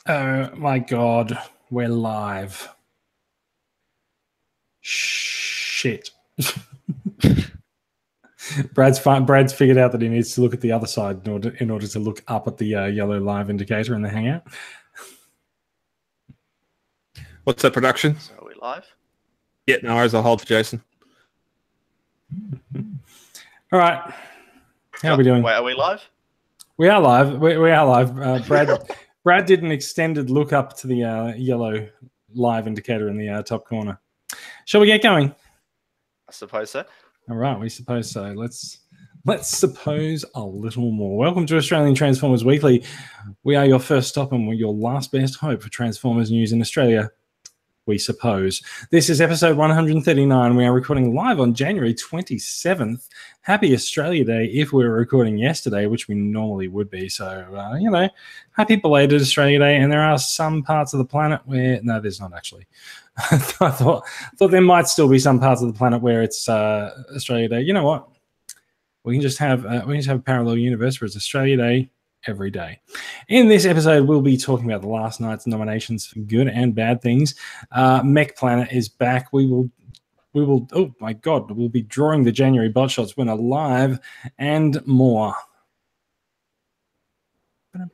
Oh my God, we're live. Shit. Brad's figured out that he needs to look at the other side in order to look up at the yellow live indicator in the Hangout. What's that production? So are we live? Yeah, no worries. I'll hold for Jason. All right. How are we doing? Wait, are we live? We are live. We are live. Brad did an extended look up to the yellow live indicator in the top corner. Shall we get going? I suppose so. All right, we suppose so. Let's suppose a little more. Welcome to Australian Transformers Weekly. We are your first stop and we're your last best hope for Transformers news in Australia, we suppose. This is episode 139. We are recording live on January 27th. Happy Australia Day if we were recording yesterday, which we normally would be. So, happy belated Australia Day. And there are some parts of the planet where... No, there's not actually. I thought there might still be some parts of the planet where it's Australia Day. You know what? We can just have a parallel universe where it's Australia Day every day. In this episode, we'll be talking about the last night's nominations for good and bad things. Mech Planet is back. We will. Oh my God! We'll be drawing the January Bot Shots winner live and more.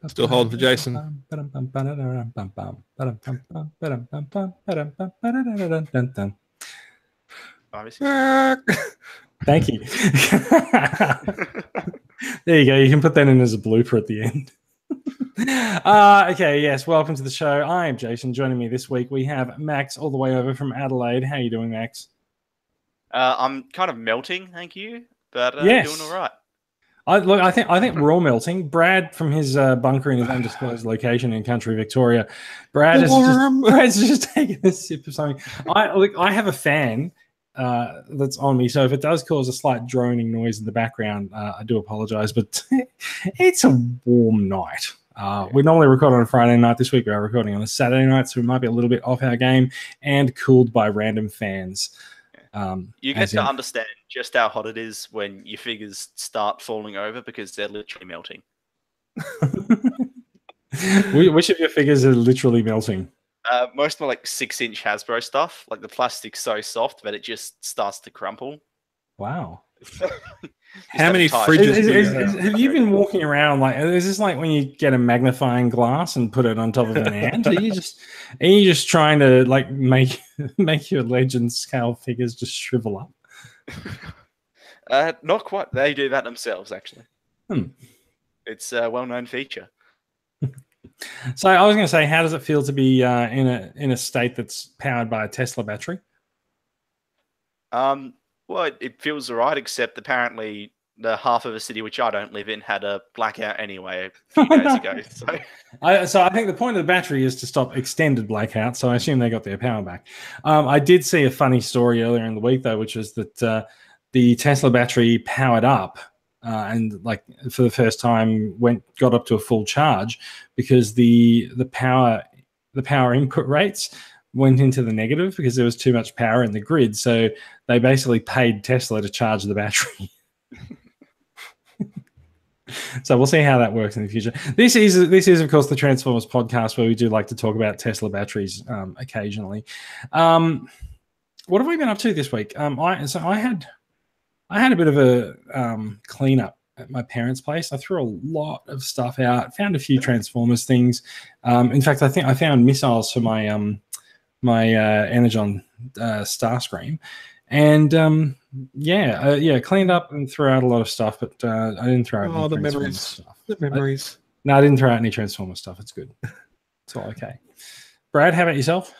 Still holding for Jason. Thank you. There you go. You can put that in as a blooper at the end. Okay, yes. Welcome to the show. I am Jason. Joining me this week, we have Max all the way over from Adelaide. How are you doing, Max? I'm kind of melting, thank you, but yes. Doing all right. I think we're all melting. Brad from his bunker in his undisclosed location in country Victoria. Brad's just taking a sip of something. I have a fan that's on me, so if it does cause a slight droning noise in the background, I do apologize, but it's a warm night. We normally record on a Friday night. This week we are recording on a Saturday night, so we might be a little bit off our game and cooled by random fans. You get to understand just how hot it is when your figures start falling over because they're literally melting. Which of your figures are literally melting? Most of my 6-inch Hasbro stuff, like the plastic's so soft that it just starts to crumple. Wow. How many fridges have you been walking around is this like when you get a magnifying glass and put it on top of an ant? Are you just trying to make your legend scale figures just shrivel up? Not quite. They do that themselves, actually. It's a well-known feature. So I was going to say, how does it feel to be in a state that's powered by a Tesla battery? Well, it feels all right, except apparently the half of a city which I don't live in had a blackout anyway a few days ago. So I think the point of the battery is to stop extended blackouts, so I assume they got their power back. I did see a funny story earlier in the week, though, which was that the Tesla battery powered up and for the first time got up to a full charge because the power input rates went into the negative because there was too much power in the grid. So they basically paid Tesla to charge the battery. So we'll see how that works in the future. This is of course the Transformers podcast where we do like to talk about Tesla batteries occasionally. What have we been up to this week? I had a bit of a cleanup at my parents' place. I threw a lot of stuff out, found a few Transformers things. In fact, I think I found missiles for my Energon Starscream, and cleaned up and threw out a lot of stuff, but I didn't throw out any the Transformers memories. stuff. The memories. No, I didn't throw out any Transformers stuff. It's good. It's all okay. Brad, how about yourself?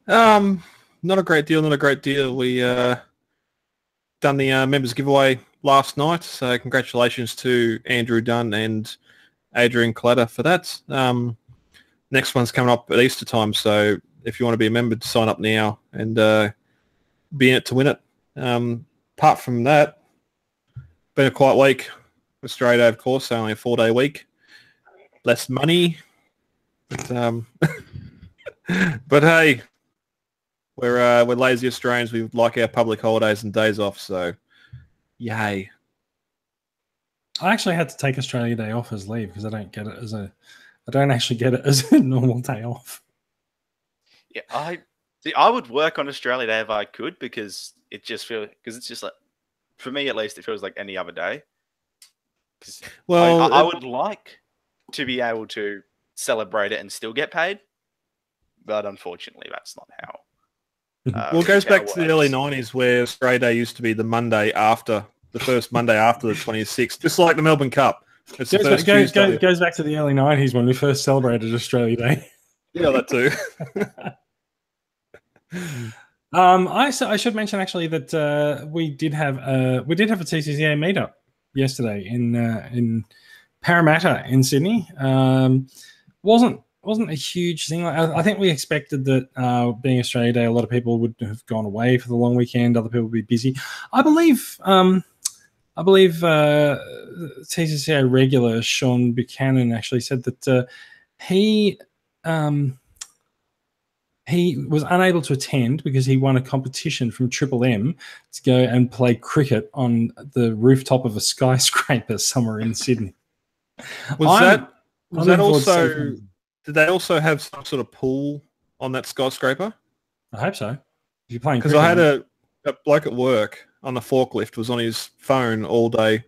Not a great deal. We done the members giveaway last night, so congratulations to Andrew Dunn and Adrian Clatter for that. Next one's coming up at Easter time, so if you want to be a member, sign up now and be in it to win it. Apart from that, been a quiet week. Australia Day, of course, only a 4-day week. Less money. But hey, we're lazy Australians. We like our public holidays and days off, so yay. I actually had to take Australia Day off as leave because I don't get it as a I don't actually get it as a normal day off. Yeah, I would work on Australia Day if I could because it's just like, for me at least, it feels like any other day. Well, I would like to be able to celebrate it and still get paid, but unfortunately, that's not how. Well, it goes back to the early works. 90s where Australia Day used to be the first Monday after the 26th, just like the Melbourne Cup. It's the first Tuesday. Goes back to the early 90s when we first celebrated Australia Day. Yeah, that too. I should mention actually that we did have a TCCA meetup yesterday in Parramatta in Sydney. Wasn't a huge thing. I think we expected that being Australia Day, a lot of people would have gone away for the long weekend. Other people would be busy. I believe TCCA regular Sean Buchanan actually said that he was unable to attend because he won a competition from Triple M to go and play cricket on the rooftop of a skyscraper somewhere in Sydney. Did they also have some sort of pool on that skyscraper? I hope so. If you're playing because I had a bloke at work on the forklift was on his phone all day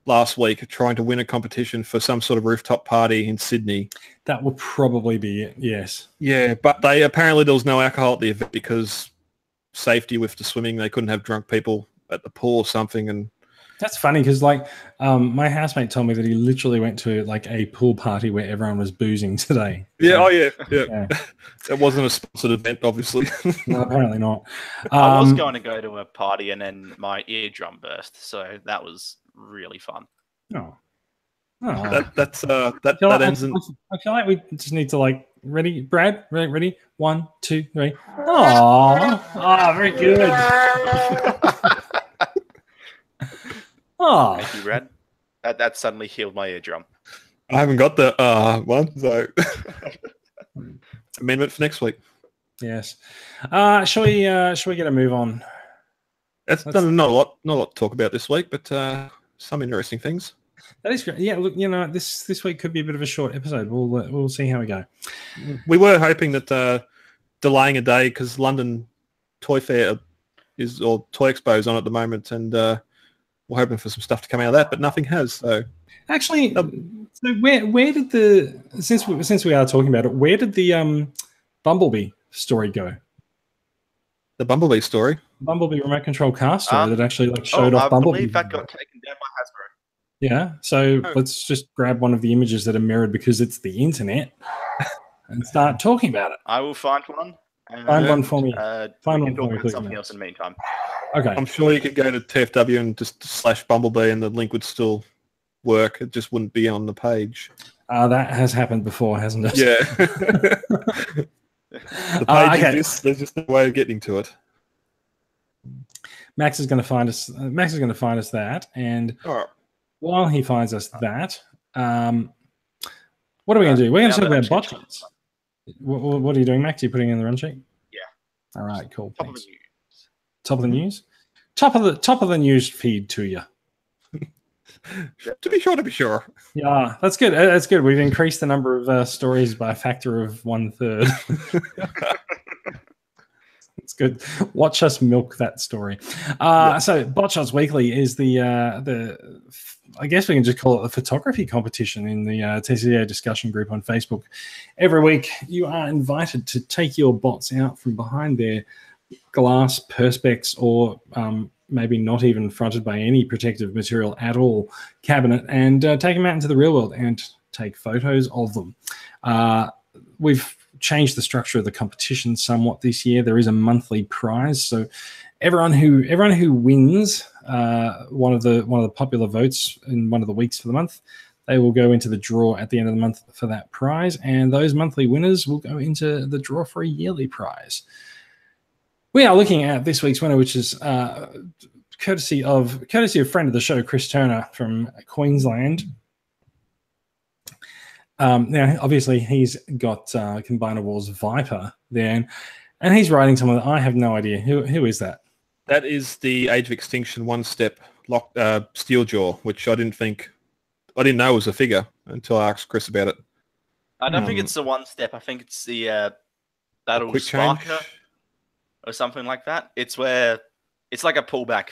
last week trying to win a competition for some sort of rooftop party in Sydney. That would probably be it, yes. Yeah, but apparently there was no alcohol at the event because safety with the swimming, they couldn't have drunk people at the pool or something. And that's funny because my housemate told me that he literally went to like a pool party where everyone was boozing today. Yeah, yeah. It wasn't a sponsored event, obviously. No, apparently not. I was going to go to a party and then my eardrum burst, so that was really fun. Oh. That ends in... I feel like we just need to ready, Brad? Ready? 1, 2, 3. Oh, very good. Thank you, Brad. That suddenly healed my eardrum. I haven't got the one, so amendment for next week. Yes. Shall we get a move on? Not a lot to talk about this week, but some interesting things. That is great. Yeah, look, this week could be a bit of a short episode. We'll see how we go. We were hoping that delaying a day because London Toy Fair or Toy Expo is on at the moment, and we're hoping for some stuff to come out of that, but nothing has. So actually, so where did since we are talking about it, where did the Bumblebee story go? The Bumblebee story, Bumblebee remote control car story that actually showed off Bumblebee. I believe that got taken down by Hasbro. Yeah, so let's just grab one of the images that are mirrored because it's the internet and start talking about it. I will find one. Find one for me. Find one for me, please. Something else in the meantime. Okay. I'm sure you could go to TFW and just /Bumblebee and the link would still work. It just wouldn't be on the page. That has happened before, hasn't it? Yeah. The page exists. There's just no way of getting to it. Max is going to find us. That, and while he finds us that, what are we going to do? We're going to talk about bot shots. What are you doing, Max? Are you putting in the run sheet? Yeah. All right. Cool. Top of the news. Top of the news. Top of the news feed to you. To be sure. Yeah, that's good. That's good. We've increased the number of stories by a factor of 1/3. It's good. Watch us milk that story. So, Bot Shots Weekly is the I guess we can just call it a photography competition in the TCA discussion group on Facebook. Every week, you are invited to take your bots out from behind their glass perspex or maybe not even fronted by any protective material at all cabinet and take them out into the real world and take photos of them. We've changed the structure of the competition somewhat this year. There is a monthly prize, so everyone who wins one of the popular votes in one of the weeks for the month, they will go into the draw at the end of the month for that prize, and those monthly winners will go into the draw for a yearly prize. We are looking at this week's winner, which is courtesy of friend of the show, Chris Turner from Queensland. Now, obviously, he's got Combiner Wars Viper there, and he's riding someone that I have no idea. Who is that? That is the Age of Extinction one-step Steeljaw, which I didn't know was a figure until I asked Chris about it. I don't think it's the one step. I think it's the A that'll quick change. sparker or something like that. It's where it's like a pullback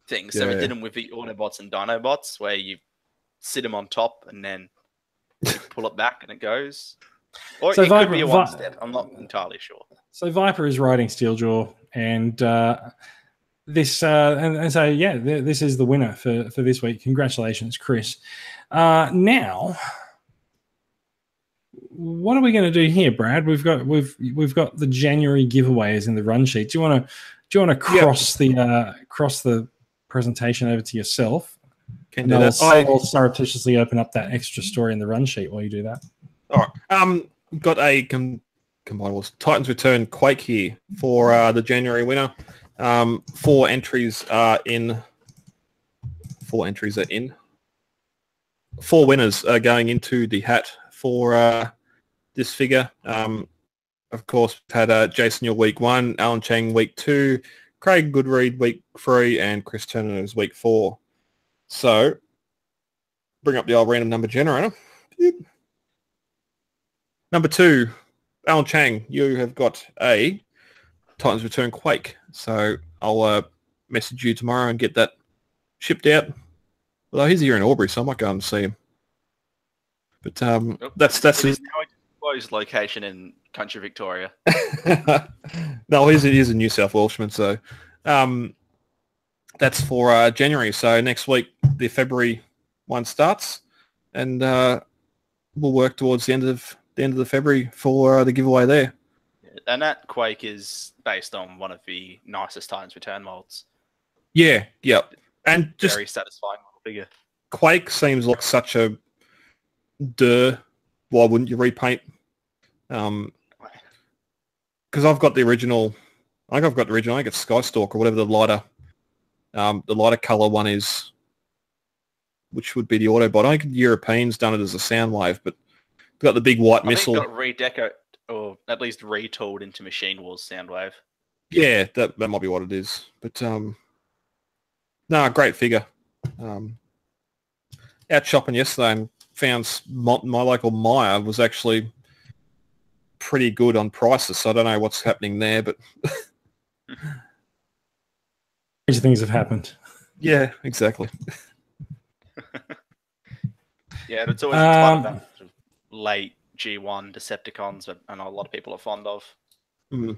thing. So we Yeah. did them with the Autobots and Dinobots, where you sit them on top and then you pull it back and it goes. Or So it Viper- could be a one step. I'm not entirely sure. So Viper is riding Steeljaw, and this and so yeah, this is the winner for this week. Congratulations, Chris. Now, what are we going to do here, Brad? We've got the January giveaways in the run sheet. Do you want to cross the presentation over to yourself? Can do that. I'll surreptitiously open up that extra story in the run sheet while you do that. All right. Got a combined Titans Return Quake here for the January winner. 4 entries are in. 4 entries are in. 4 winners are going into the hat for this figure. Of course, we've had Jason Yule week 1, Alan Chang week 2, Craig Goodread week 3, and Chris Turner is week 4. So, bring up the old random number generator. Number 2, Alan Chang, you have got a Titans Return Quake. So I'll message you tomorrow and get that shipped out. Although he's here in Albury, so I might go and see him. But that's his now closed location in country Victoria. No, he's a New South Welshman, so that's for January. So next week the February one starts, and we'll work towards the end of the February for the giveaway there. And that Quake is based on one of the nicest Titans Return molds. Yeah, yep. And just very satisfying little figure. Quake seems like such a why wouldn't you repaint? Because I've got the original. I think it's Skystalker or whatever the lighter color one is, which would be the Autobot. I think the Europeans done it as a Soundwave, but got the big white missile. I think it got redecoed or at least retooled into Machine Wars Soundwave. Yeah, that might be what it is. But no, great figure. Out shopping yesterday and found my local Myer was actually pretty good on prices. So I don't know what's happening there, but Strange things have happened. Yeah, exactly. Yeah, it's always fun about late G1 Decepticons that I know a lot of people are fond of. Mm.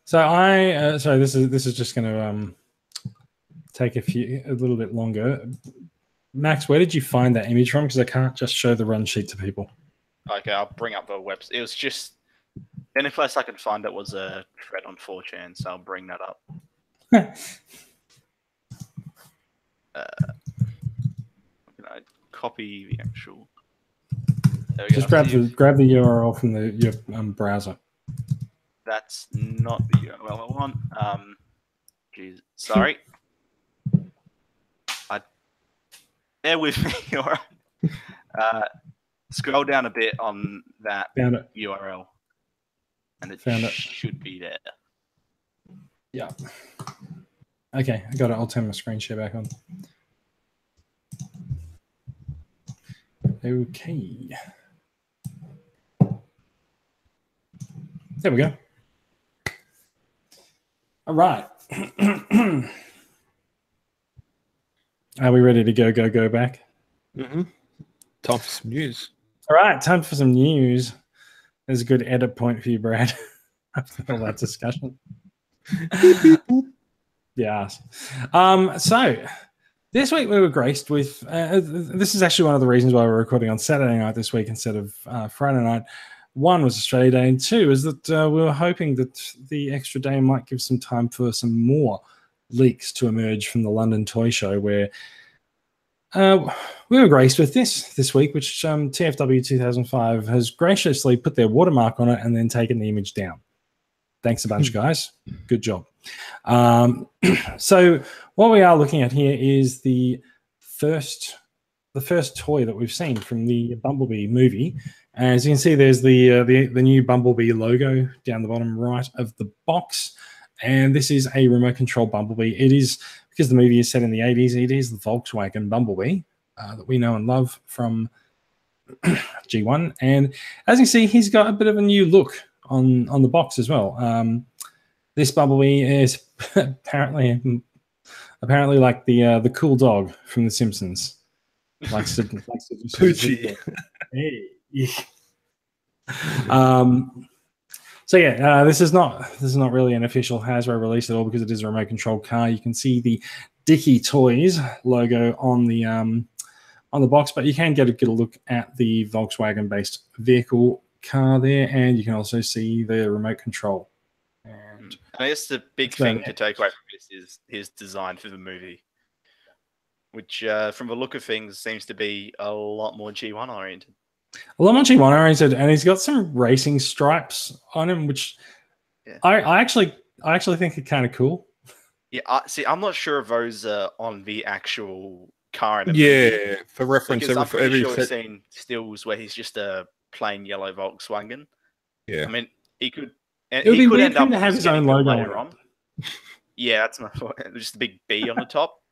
So sorry, this is just going to take a little bit longer. Max, where did you find that image from? Because I can't just show the run sheet to people. Okay, I'll bring up the website. It was just the only place I could find it was a thread on 4chan, so I'll bring that up. Copy the actual. Just grab the URL from your browser. That's not the URL I want. Geez, sorry. Bear with me. All right. Scroll down a bit on that URL, and it should be there. Yeah. Okay, I got it. I'll turn my screen share back on. Okay. There we go. All right. Are we ready to go back? Mm-hmm. Time for some news. All right, time for some news. There's a good edit point for you, Brad, after all that discussion. Yeah. So this week we were graced with, this is actually one of the reasons why we're recording on Saturday night this week instead of Friday night. One was Australia Day, and two is that we were hoping that the extra day might give some time for some more leaks to emerge from the London Toy Show, where we were graced with this week, which TFW 2005 has graciously put their watermark on it and then taken the image down. Thanks a bunch, guys. Good job. So what we are looking at here is the first toy that we've seen from the Bumblebee movie. As you can see, there's the new Bumblebee logo down the bottom right of the box. And this is a remote control Bumblebee. It is, because the movie is set in the 80s, it is the Volkswagen Bumblebee that we know and love from G1, and as you see, he's got a bit of a new look on the box as well. This Bumblebee is apparently like the cool dog from The Simpsons. Likes to Poochie. Hey. So yeah, this is not really an official Hasbro release at all because it is a remote controlled car. You can see the Dicky Toys logo on the box, but you can get a look at the Volkswagen based vehicle car there, and you can also see the remote control. And I guess the big thing to take away from this is his design for the movie, which from the look of things seems to be a lot more G1 oriented. A lot more G1 oriented, and he's got some racing stripes on him, which I actually think are kind of cool. Yeah, see, I'm not sure if those are on the actual car in the movie. For reference, I'm pretty sure I've seen stills where he's just a plain yellow Volkswagen. Yeah, I mean, he could. It would be weird to have his own logo later on. Yeah, that's my thought. Just a big B on the top.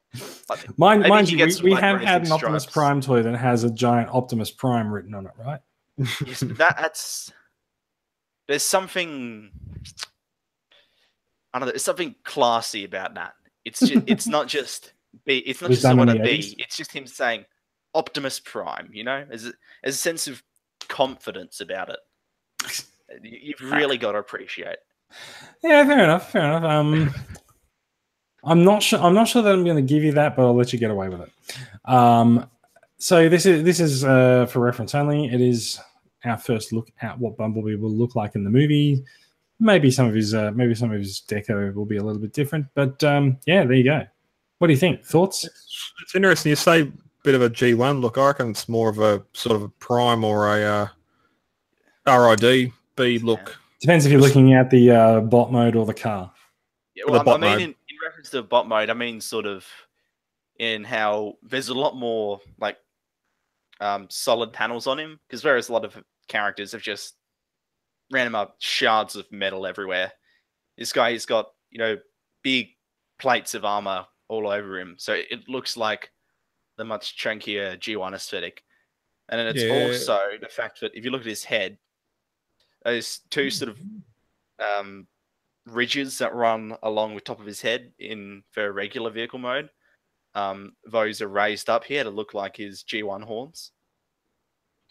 Mind you, we have had an Optimus Prime toy that has a giant Optimus Prime written on it, right? Yes, that's. There's something. I don't know. There's something classy about that. It's just, it's not just B. It's not just someone a B. It's just him saying Optimus Prime. You know, there's a sense of confidence about it. You've really got to appreciate. Yeah, fair enough. I'm not sure that I'm going to give you that, but I'll let you get away with it. So this is for reference only. It is our first look at what Bumblebee will look like in the movie. Maybe some of his deco will be a little bit different, but yeah, there you go. What do you think? Thoughts? It's interesting. You say a bit of a G1 look. I reckon it's more of a sort of a Prime or a RID B look. Depends if you're looking at the bot mode or the car. Yeah, well, I mean, in reference to bot mode, I mean sort of in how there's a lot more like solid panels on him, because whereas a lot of characters have just random up shards of metal everywhere, this guy has got, you know, big plates of armor all over him, so it looks like the much chunkier G1 aesthetic. And then it's also the fact that if you look at his head, those two sort of ridges that run along the top of his head for regular vehicle mode, those are raised up here to look like his G1 horns.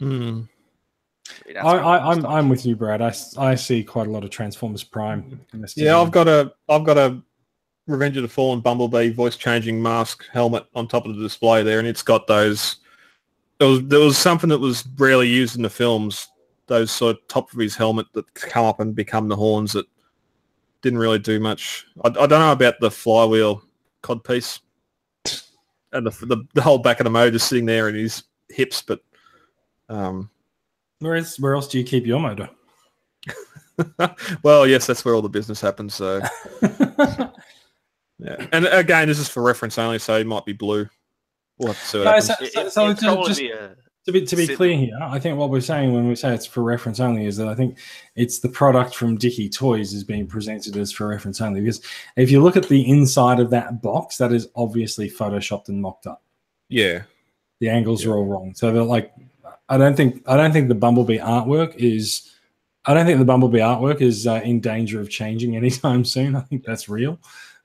Mm. I'm with you, Brad. I see quite a lot of Transformers Prime in this design. Yeah, I've got a Revenge of the Fallen Bumblebee voice changing mask helmet on top of the display there, and it's got those. There was something that was rarely used in the films. Those sort of top of his helmet that come up and become the horns that didn't really do much. I don't know about the flywheel codpiece and the whole back of the motor sitting there in his hips, but where else do you keep your motor? Well, yes, that's where all the business happens. So, yeah. And again, this is for reference only, so it might be blue. We'll have to see what happens. To be clear here, I think what we're saying when we say it's for reference only is that I think it's the product from Dicky Toys is being presented as for reference only, because if you look at the inside of that box, that is obviously photoshopped and mocked up. Yeah, the angles are all wrong. So they're like, I don't think the Bumblebee artwork is in danger of changing anytime soon. I think that's real,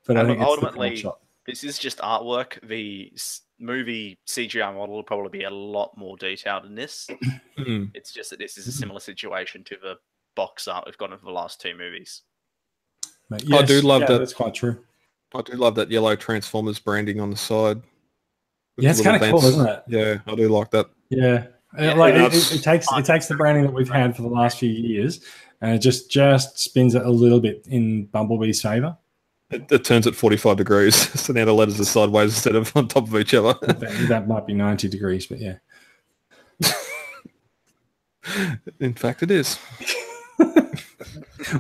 but I think ultimately this is just artwork. The movie CGI model will probably be a lot more detailed than this. It's just that this is a similar situation to the box art we've gotten for the last two movies. Yes, I do love that. That's quite true. I do love that yellow Transformers branding on the side. Yeah, it's kind of cool, isn't it? Yeah, I do like that. Yeah, it takes the branding that we've had for the last few years, and it just spins it a little bit in Bumblebee's favor. It turns at 45 degrees, so now the letters are sideways instead of on top of each other. That might be 90 degrees, but yeah. In fact, it is.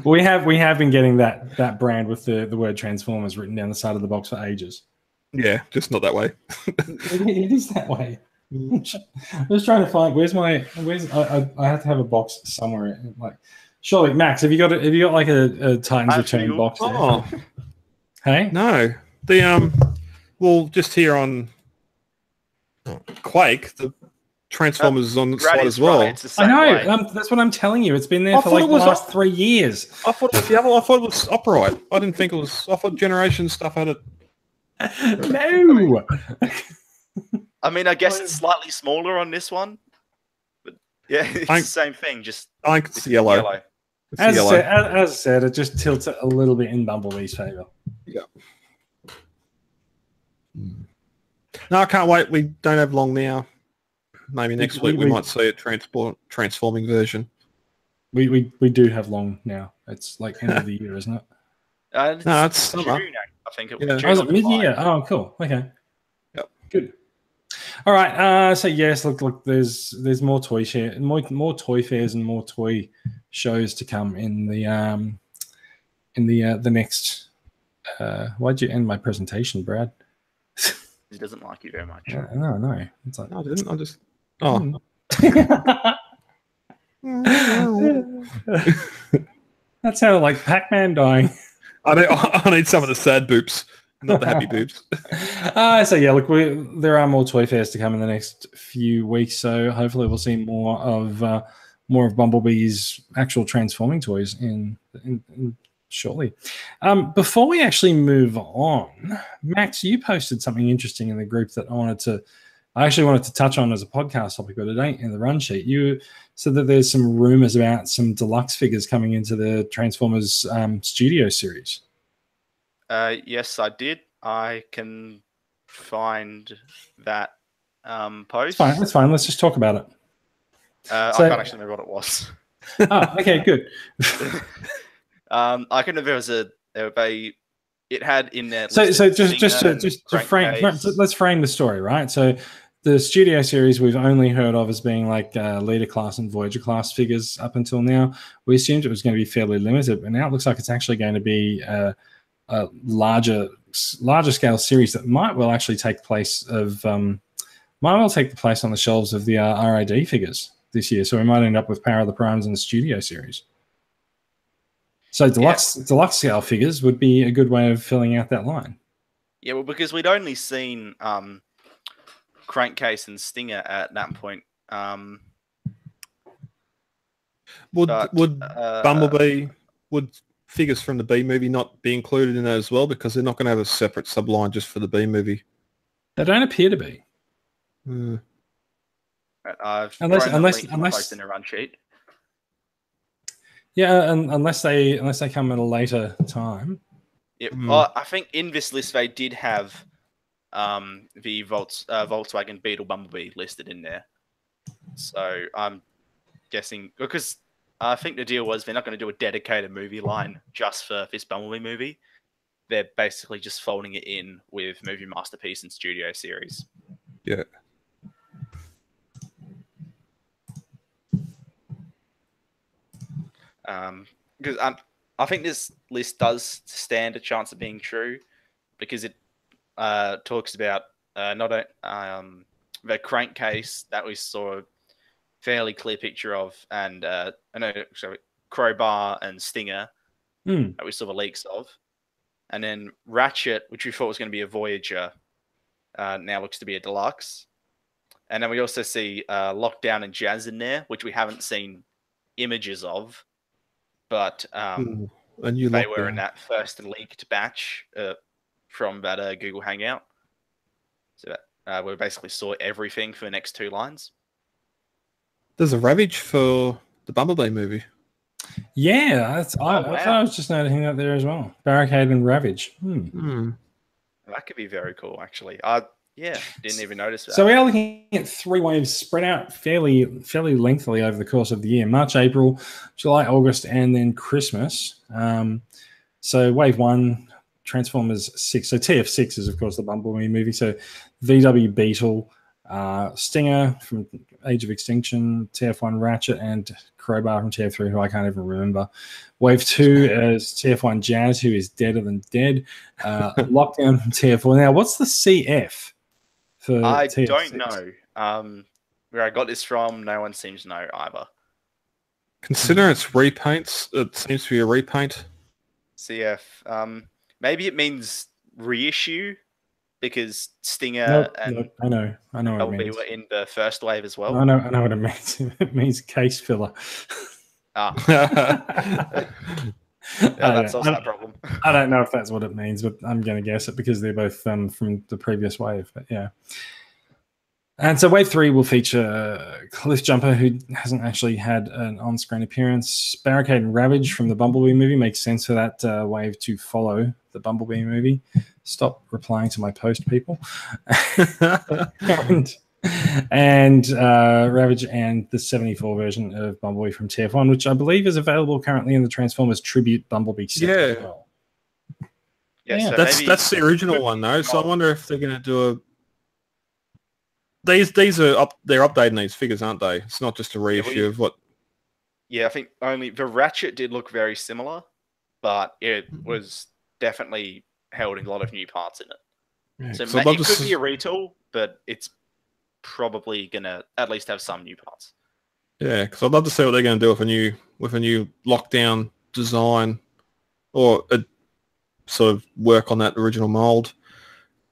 we have been getting that brand with the word Transformers written down the side of the box for ages. Yeah, just not that way. It is that way. I'm just trying to find I have to have a box somewhere. Like, surely, Max, have you got like a Titans Return box there? Oh. Hey? No. The well, just here on Quake, Transformers is on the Brad side is as well. right, it's the I same know. way. That's what I'm telling you. It's been there I for thought like it the was last 3 years. I thought it was the other. I thought it was upright. I didn't think it was. I thought Generation stuff had it. No. I mean, I guess it's slightly smaller on this one, but yeah, it's the same thing. Just I think it's yellow. It's As yellow. I said, it just tilts it a little bit in Bumblebee's favour. Yeah. No, I can't wait. We don't have long now. Maybe next week we might see a transforming version. We do have long now. It's like end of the year, isn't it? No, it's summer. June. I think it Yeah. was Oh, is it June or mid-year? July. Oh, cool. Okay. Yep. Good. All right. So yes, look. There's more toy more toy fairs and more toy shows to come in the next. Why'd you end my presentation, Brad? He doesn't like you very much. No. It's like, No, I didn't. I just. Oh. That sounded like Pac-Man dying. I need some of the sad boops, not the happy boops. So yeah, look, there are more toy fairs to come in the next few weeks. So hopefully we'll see more of Bumblebee's actual transforming toys in shortly. Before we actually move on, Max, you posted something interesting in the group that I actually wanted to touch on as a podcast topic, but it ain't in the run sheet. You said that there's some rumors about some deluxe figures coming into the Transformers Studio series. Yes, I did. I can find that post. It's fine. Let's just talk about it. I can't actually remember what it was. Okay, good. I can remember it had in there. So just to frame, let's frame the story, right? So the Studio series we've only heard of as being like Leader class and Voyager class figures up until now. We assumed it was going to be fairly limited, but now it looks like it's actually going to be a larger scale series that might well actually take place on the shelves of the RID figures this year. So we might end up with Power of the Primes in the Studio series. So deluxe scale figures would be a good way of filling out that line. Yeah, well, because we'd only seen Crankcase and Stinger at that point. Would Bumblebee, would figures from the B movie not be included in that as well? Because they're not going to have a separate subline just for the B movie. They don't appear to be. Unless in a run sheet. Yeah, unless they come at a later time. Yeah, well, I think in this list they did have the Volkswagen Beetle Bumblebee listed in there. So I'm guessing because I think the deal was they're not going to do a dedicated movie line just for this Bumblebee movie. They're basically just folding it in with Movie Masterpiece and Studio series. Yeah. Because I think this list does stand a chance of being true because it talks about the crankcase that we saw a fairly clear picture of, and Crowbar and Stinger that we saw the leaks of, and then Ratchet, which we thought was going to be a Voyager, now looks to be a deluxe, and then we also see Lockdown and Jazz in there, which we haven't seen images of. But they were in that first leaked batch from that Google Hangout. So that, we basically saw everything for the next two lines. There's a Ravage for the Bumblebee movie. Yeah, I was just noticing that there as well. Barricade and Ravage. That could be very cool, actually. Didn't even notice that. So we are looking at 3 waves spread out fairly lengthily over the course of the year. March, April, July, August, and then Christmas. So wave 1, Transformers 6. So TF6 is, of course, the Bumblebee movie. So VW Beetle, Stinger from Age of Extinction, TF1 Ratchet, and Crowbar from TF3, who I can't even remember. Wave 2 is TF1 Jazz, who is deader than dead. Lockdown from TF4. Now, what's the CF? I TF6? don't know. Where I got this from, no one seems to know either. Considering it's repaints, it seems to be a repaint. CF. Maybe it means reissue. because Stinger Nope, and nope, I know what it Bumblebee means. were in the first wave as well. I know what it means. It means case filler. That solves that problem. I don't know if that's what it means, but I'm going to guess it because they're both from the previous wave. But yeah. And so wave 3 will feature Cliffjumper, who hasn't actually had an on-screen appearance. Barricade and Ravage from the Bumblebee movie makes sense for that wave to follow the Bumblebee movie. Stop replying to my post, people. and Ravage and the 74 version of Bumblebee from TF1, which I believe is available currently in the Transformers Tribute Bumblebee set as well. Yeah, so that's the original one though. So I wonder if they're going to do a. These are up. They're updating these figures, aren't they? It's not just a reissue of what. Yeah, I think only the Ratchet did look very similar, but it was definitely held a lot of new parts in it. Yeah, so it could be a retool, but it's probably gonna at least have some new parts. Yeah, because I'd love to see what they're going to do with a new lockdown design, or a sort of work on that original mold.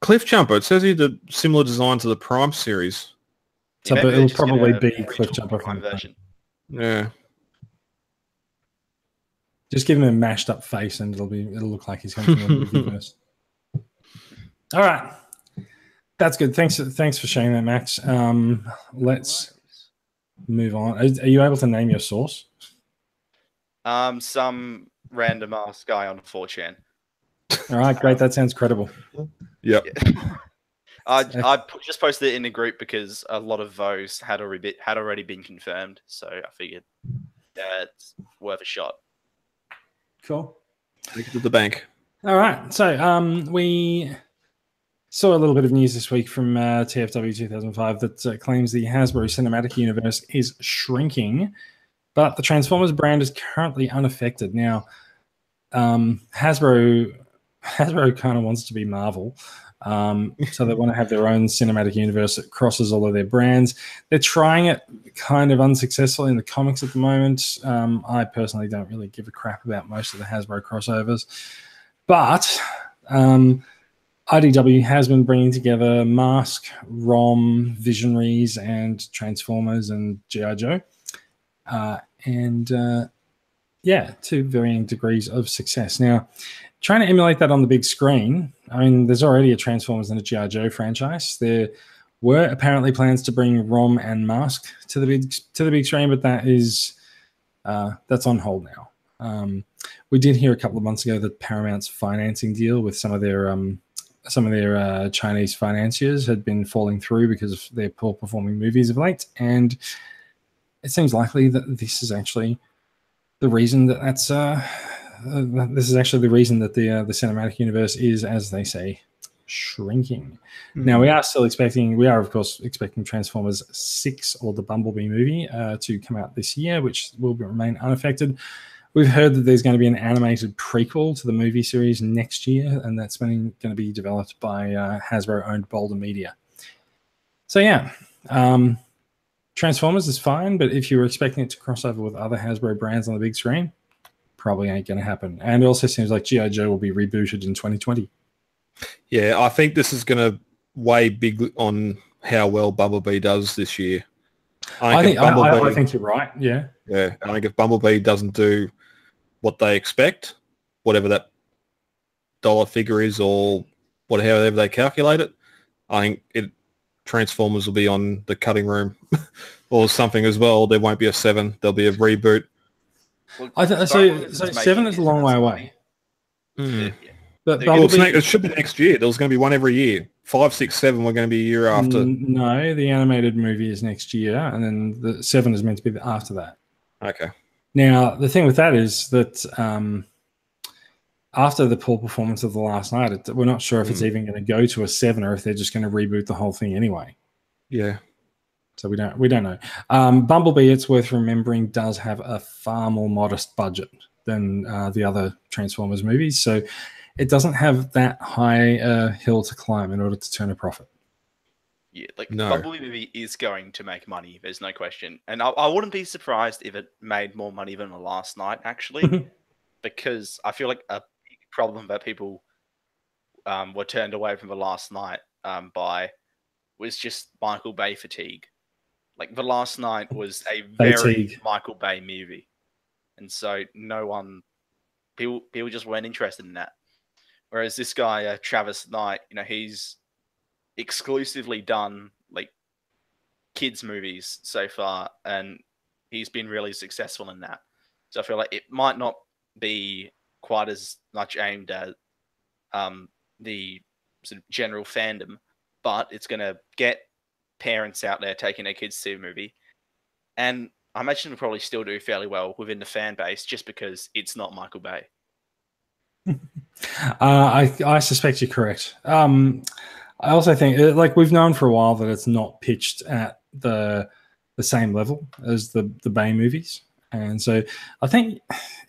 Cliffjumper, it says here the similar design to the Prime series. So but it'll probably be Cliffjumper from the version. Yeah. Just give him a mashed up face and it'll look like he's coming from the movieverse. All right. That's good. Thanks for sharing that, Max. Let's move on. Are you able to name your source? Some random ass guy on 4chan. All right, great. That sounds credible. Yep. Yeah. I just posted it in the group because a lot of those had already been confirmed, so I figured it's worth a shot. Cool. Take it to the bank. All right. So we saw a little bit of news this week from TFW 2005 that claims the Hasbro Cinematic Universe is shrinking, but the Transformers brand is currently unaffected. Now, Hasbro kind of wants to be Marvel. So they want to have their own cinematic universe that crosses all of their brands. They're trying it kind of unsuccessfully in the comics at the moment. I personally don't really give a crap about most of the Hasbro crossovers. But IDW has been bringing together Mask, ROM, Visionaries, and Transformers and G.I. Joe. To varying degrees of success. Now, trying to emulate that on the big screen, I mean, there's already a Transformers and a G.I. Joe franchise. There were apparently plans to bring ROM and Mask to the big screen, but that's on hold now. We did hear a couple of months ago that Paramount's financing deal with some of their Chinese financiers had been falling through because of their poor performing movies of late, and it seems likely that this is actually the reason that this is actually the reason that the cinematic universe is, as they say, shrinking. Now we are of course expecting Transformers 6 or the Bumblebee movie to come out this year, which will remain unaffected. We've heard that there's going to be an animated prequel to the movie series next year, and that's going to be developed by Hasbro-owned Boulder Media. So yeah, Transformers is fine, but if you were expecting it to cross over with other Hasbro brands on the big screen, probably ain't going to happen. And it also seems like G.I. Joe will be rebooted in 2020. Yeah, I think this is going to weigh big on how well Bumblebee does this year. I think you're right, yeah. Yeah, I think if Bumblebee doesn't do what they expect, whatever that dollar figure is or however they calculate it, I think Transformers will be on the cutting room or something as well. There won't be a 7. There'll be a reboot. Well, so 7 is a long way away. Mm. Yeah. But it should be next year. There's going to be one every year. 5, 6, 7 we're going to be a year after. No, the animated movie is next year, and then the 7 is meant to be after that. Okay. Now, the thing with that is that after the poor performance of the last night, we're not sure if it's even going to go to a 7 or if they're just going to reboot the whole thing anyway. Yeah. So we don't know. Bumblebee, it's worth remembering, does have a far more modest budget than the other Transformers movies. So it doesn't have that high hill to climb in order to turn a profit. Yeah, Bumblebee movie is going to make money. There's no question. And I wouldn't be surprised if it made more money than the last night, actually, because I feel like a big problem that people were turned away from The Last Night by was just Michael Bay fatigue. Like The Last Night was a very Michael Bay movie, and so people just weren't interested in that. Whereas this guy, Travis Knight, he's exclusively done like kids movies so far, and he's been really successful in that. So I feel like it might not be quite as much aimed at the sort of general fandom, but it's going to get parents out there taking their kids to see a movie. And I imagine it'll probably still do fairly well within the fan base just because it's not Michael Bay. I suspect you're correct. I also think, like, we've known for a while that it's not pitched at the same level as the Bay movies, and so I think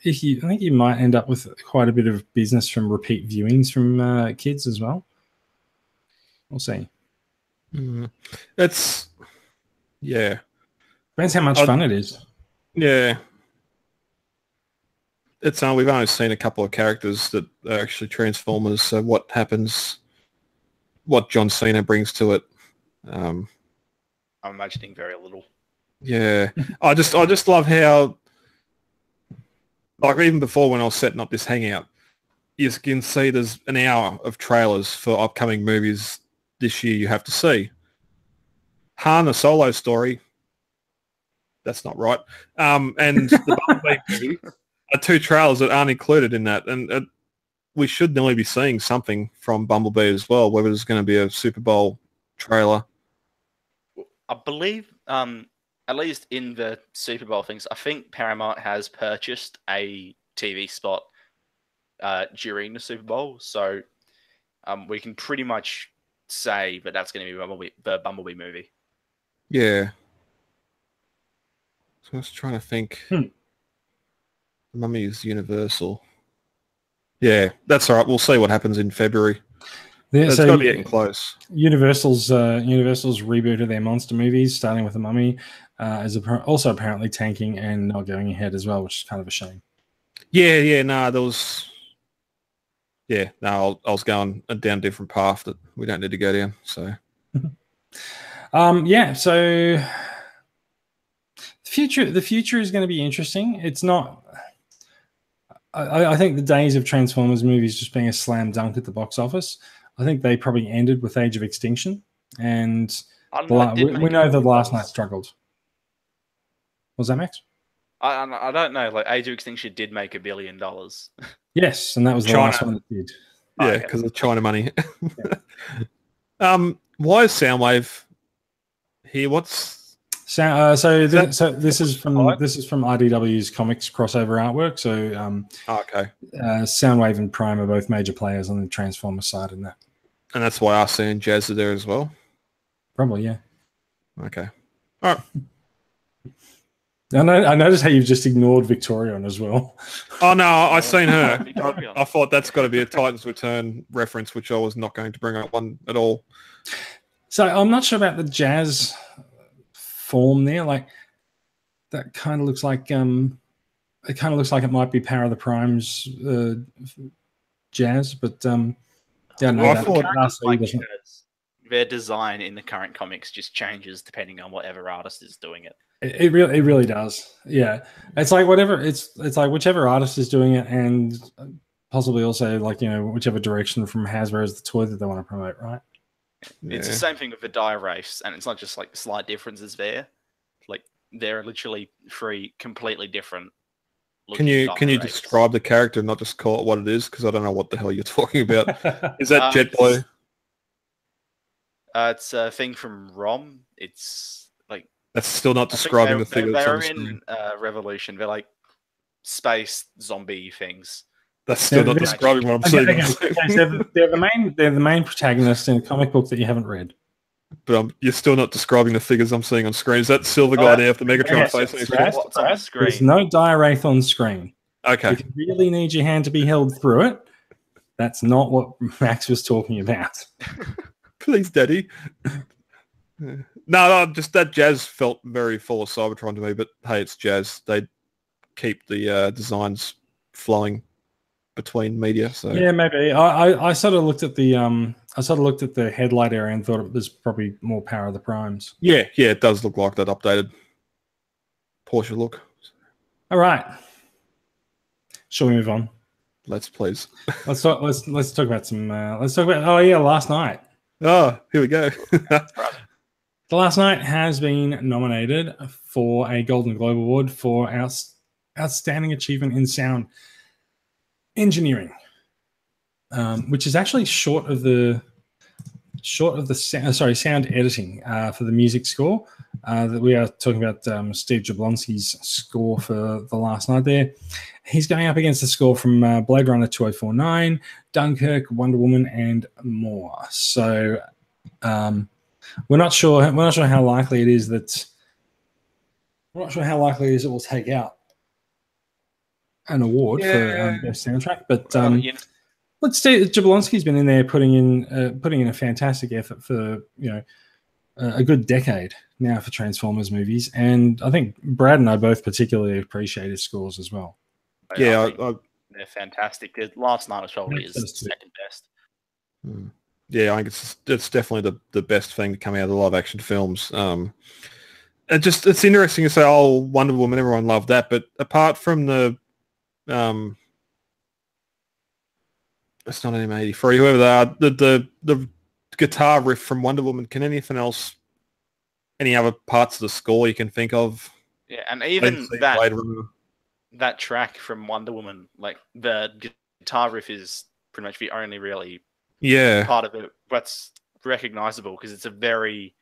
you might end up with quite a bit of business from repeat viewings from kids as well. We'll see. It's depends how much fun it is. Yeah. It's we've only seen a couple of characters that are actually Transformers. So what happens? What John Cena brings to it? I'm imagining very little. Yeah, I just love how, like, even before when I was setting up this hangout, you can see there's an hour of trailers for upcoming movies this year you have to see. Han, a Solo story. That's not right. And the Bumblebee movie are 2 trailers that aren't included in that, and we should nearly be seeing something from Bumblebee as well, whether there's going to be a Super Bowl trailer. I believe, at least in the Super Bowl things, I think Paramount has purchased a TV spot during the Super Bowl, so we can pretty much say that that's going to be the Bumblebee movie. Yeah. So I was trying to think. Mummy is Universal. Yeah, that's all right. We'll see what happens in February. Yeah, it's got to be getting close. Universal's reboot of their monster movies, starting with the Mummy, is also apparently tanking and not going ahead as well, which is kind of a shame. Yeah, no, there was. Yeah, no, I was going down a different path that we don't need to go down. So, so the future is going to be interesting. It's not. I think the days of Transformers movies just being a slam dunk at the box office, I think they probably ended with Age of Extinction, and we know that Last Night struggled. Was that Max? I don't know. Like, Age of Extinction did make $1 billion. Yes, and that was the last one that did. Yeah, because of China money. Why is Soundwave here? So this is from IDW's comics crossover artwork. So okay. Soundwave and Prime are both major players on the Transformers side in that. And that's why RC and Jazz are there as well? Probably, yeah. Okay. All right. I noticed how you've just ignored Victorion as well. Oh, no, I've seen her. I thought that's got to be a Titans Return reference, which I was not going to bring up one at all. So I'm not sure about the Jazz form there. Like, that kind of looks like it might be Power of the Prime's Jazz, but yeah, no, well, I thought their design in the current comics just changes depending on whatever artist is doing it. It really does. Yeah, it's like whatever. It's like whichever artist is doing it, and possibly also like whichever direction from Hasbro is the toy that they want to promote, right? It's the same thing with the Dire Wraiths, and it's not just like slight differences there. Like, they're literally 3 completely different. Can you describe the character and not just call it what it is? Because I don't know what the hell you're talking about. Is that JetBlue? It's a thing from ROM. It's like, that's still not describing the figures. They're in Revolution. They're like space zombie things. That's still not describing what I'm saying. Okay, they're the main protagonist in a comic book that you haven't read. But you're still not describing the figures I'm seeing on screen. Is that silver guy there with the Megatron face? What's on the screen? There's no Dire Wraith on screen. Okay. If you really need your hand to be held through it, that's not what Max was talking about. Please, Daddy. No, just that Jazz felt very full of Cybertron to me, but hey, it's Jazz. They keep the designs flowing between media. So yeah, maybe. I sort of looked at the headlight area and thought it was probably more Power of the Primes. yeah, it does look like that updated Porsche look. All right. Shall we move on? Let's please. Let's talk about some. Let's talk about. Oh yeah, Last Night. Oh, here we go. The Last Night has been nominated for a Golden Globe Award for outstanding achievement in sound engineering, which is actually short of the sound editing for the music score. That we are talking about Steve Jablonski's score for The Last Night there. He's going up against the score from Blade Runner 2049, Dunkirk, Wonder Woman, and more. So we're not sure how likely it is that it will take out an award for best soundtrack. But let's say Jablonski's been in there putting in a fantastic effort for a good decade now for Transformers movies, and I think Brad and I both particularly appreciate his scores as well. Yeah, they're fantastic. Last Night was probably his second best. Yeah, I think it's definitely the best thing to come out of the live action films. It's interesting to say, oh, Wonder Woman, everyone loved that, but apart from the it's not an M83, whoever they are, the guitar riff from Wonder Woman, can anything else, any other parts of the score you can think of? Yeah, and even that track from Wonder Woman, like the guitar riff is pretty much the only really part of it that's recognizable, because it's a very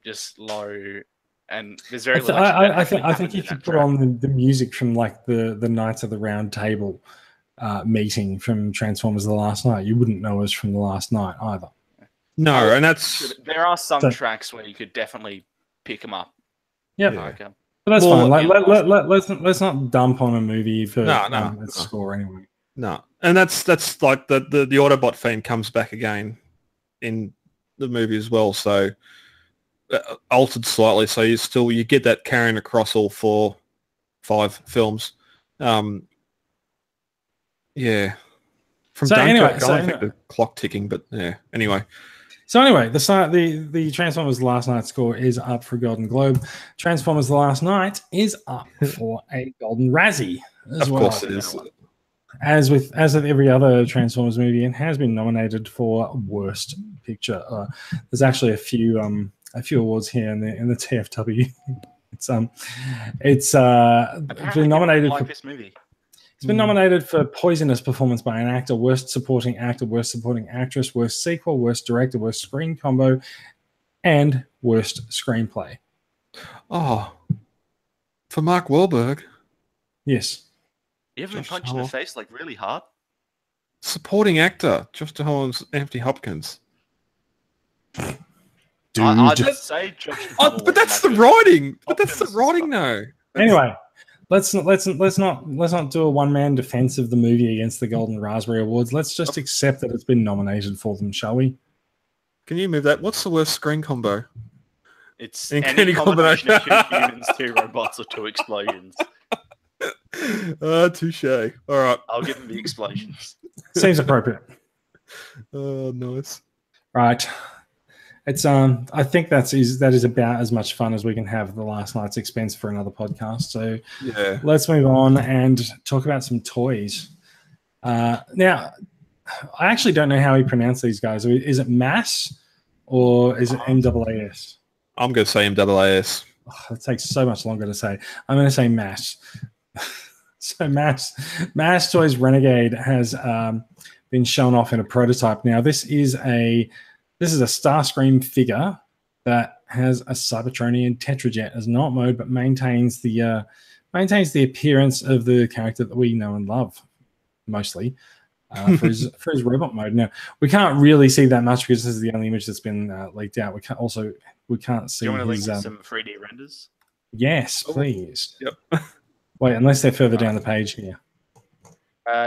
just low, and there's very little. I think if you put on the music from like the Knights of the Round Table meeting from Transformers The Last Night, you wouldn't know it was from The Last Night either. No, and there are some tracks where you could definitely pick them up. Yep. Yeah. But that's fine. Let's not dump on a movie for its score anyway. No, and that's like the Autobot theme comes back again in the movie as well. So altered slightly, so you get that carrying across all 5 films. Yeah. From Dunkirk, I don't think the clock ticking, but yeah. Anyway. So anyway, the Transformers The Last Night score is up for a Golden Globe. Transformers The Last Night is up for a Golden Razzie as well. Of course it is. As with every other Transformers movie, it has been nominated for Worst Picture. There's actually a few awards here in the TFW. It's been nominated for this movie. It's been nominated for Poisonous Performance by an Actor, Worst Supporting Actor, Worst Supporting Actress, Worst Sequel, Worst Director, Worst Screen Combo, and Worst Screenplay. Oh, for Mark Wahlberg? Yes. You haven't been punched in the face like really hard? Supporting Actor, Josh DeHolland's Anthony Hopkins. I'd just say Josh DeHolland. But that's the writing. But that's the writing, though. Anyway. Let's not do a one-man defense of the movie against the Golden Raspberry Awards. Let's just accept that it's been nominated for them, shall we? Can you move that? What's the worst screen combo? It's any combination of 2 humans, 2 robots, or 2 explosions. Touche. All right. I'll give them the explosions. Seems appropriate. Oh, nice. Right. It's I think that is about as much fun as we can have at the Last Night's expense for another podcast. So yeah, let's move on and talk about some toys. Now, I actually don't know how he pronounced these guys. Is it Mass or is it MAAS? I'm going to say MAAS. Oh, it takes so much longer to say. I'm going to say Mass. So Mass Toys Renegade has been shown off in a prototype. Now, this is a Starscream figure that has a Cybertronian Tetrajet as not mode, but maintains the appearance of the character that we know and love mostly for his robot mode. Now we can't really see that much because this is the only image that's been leaked out. We can't see. Do you want to his, link some 3D renders? Yes, please. Yep. Wait, unless they're further down the page here.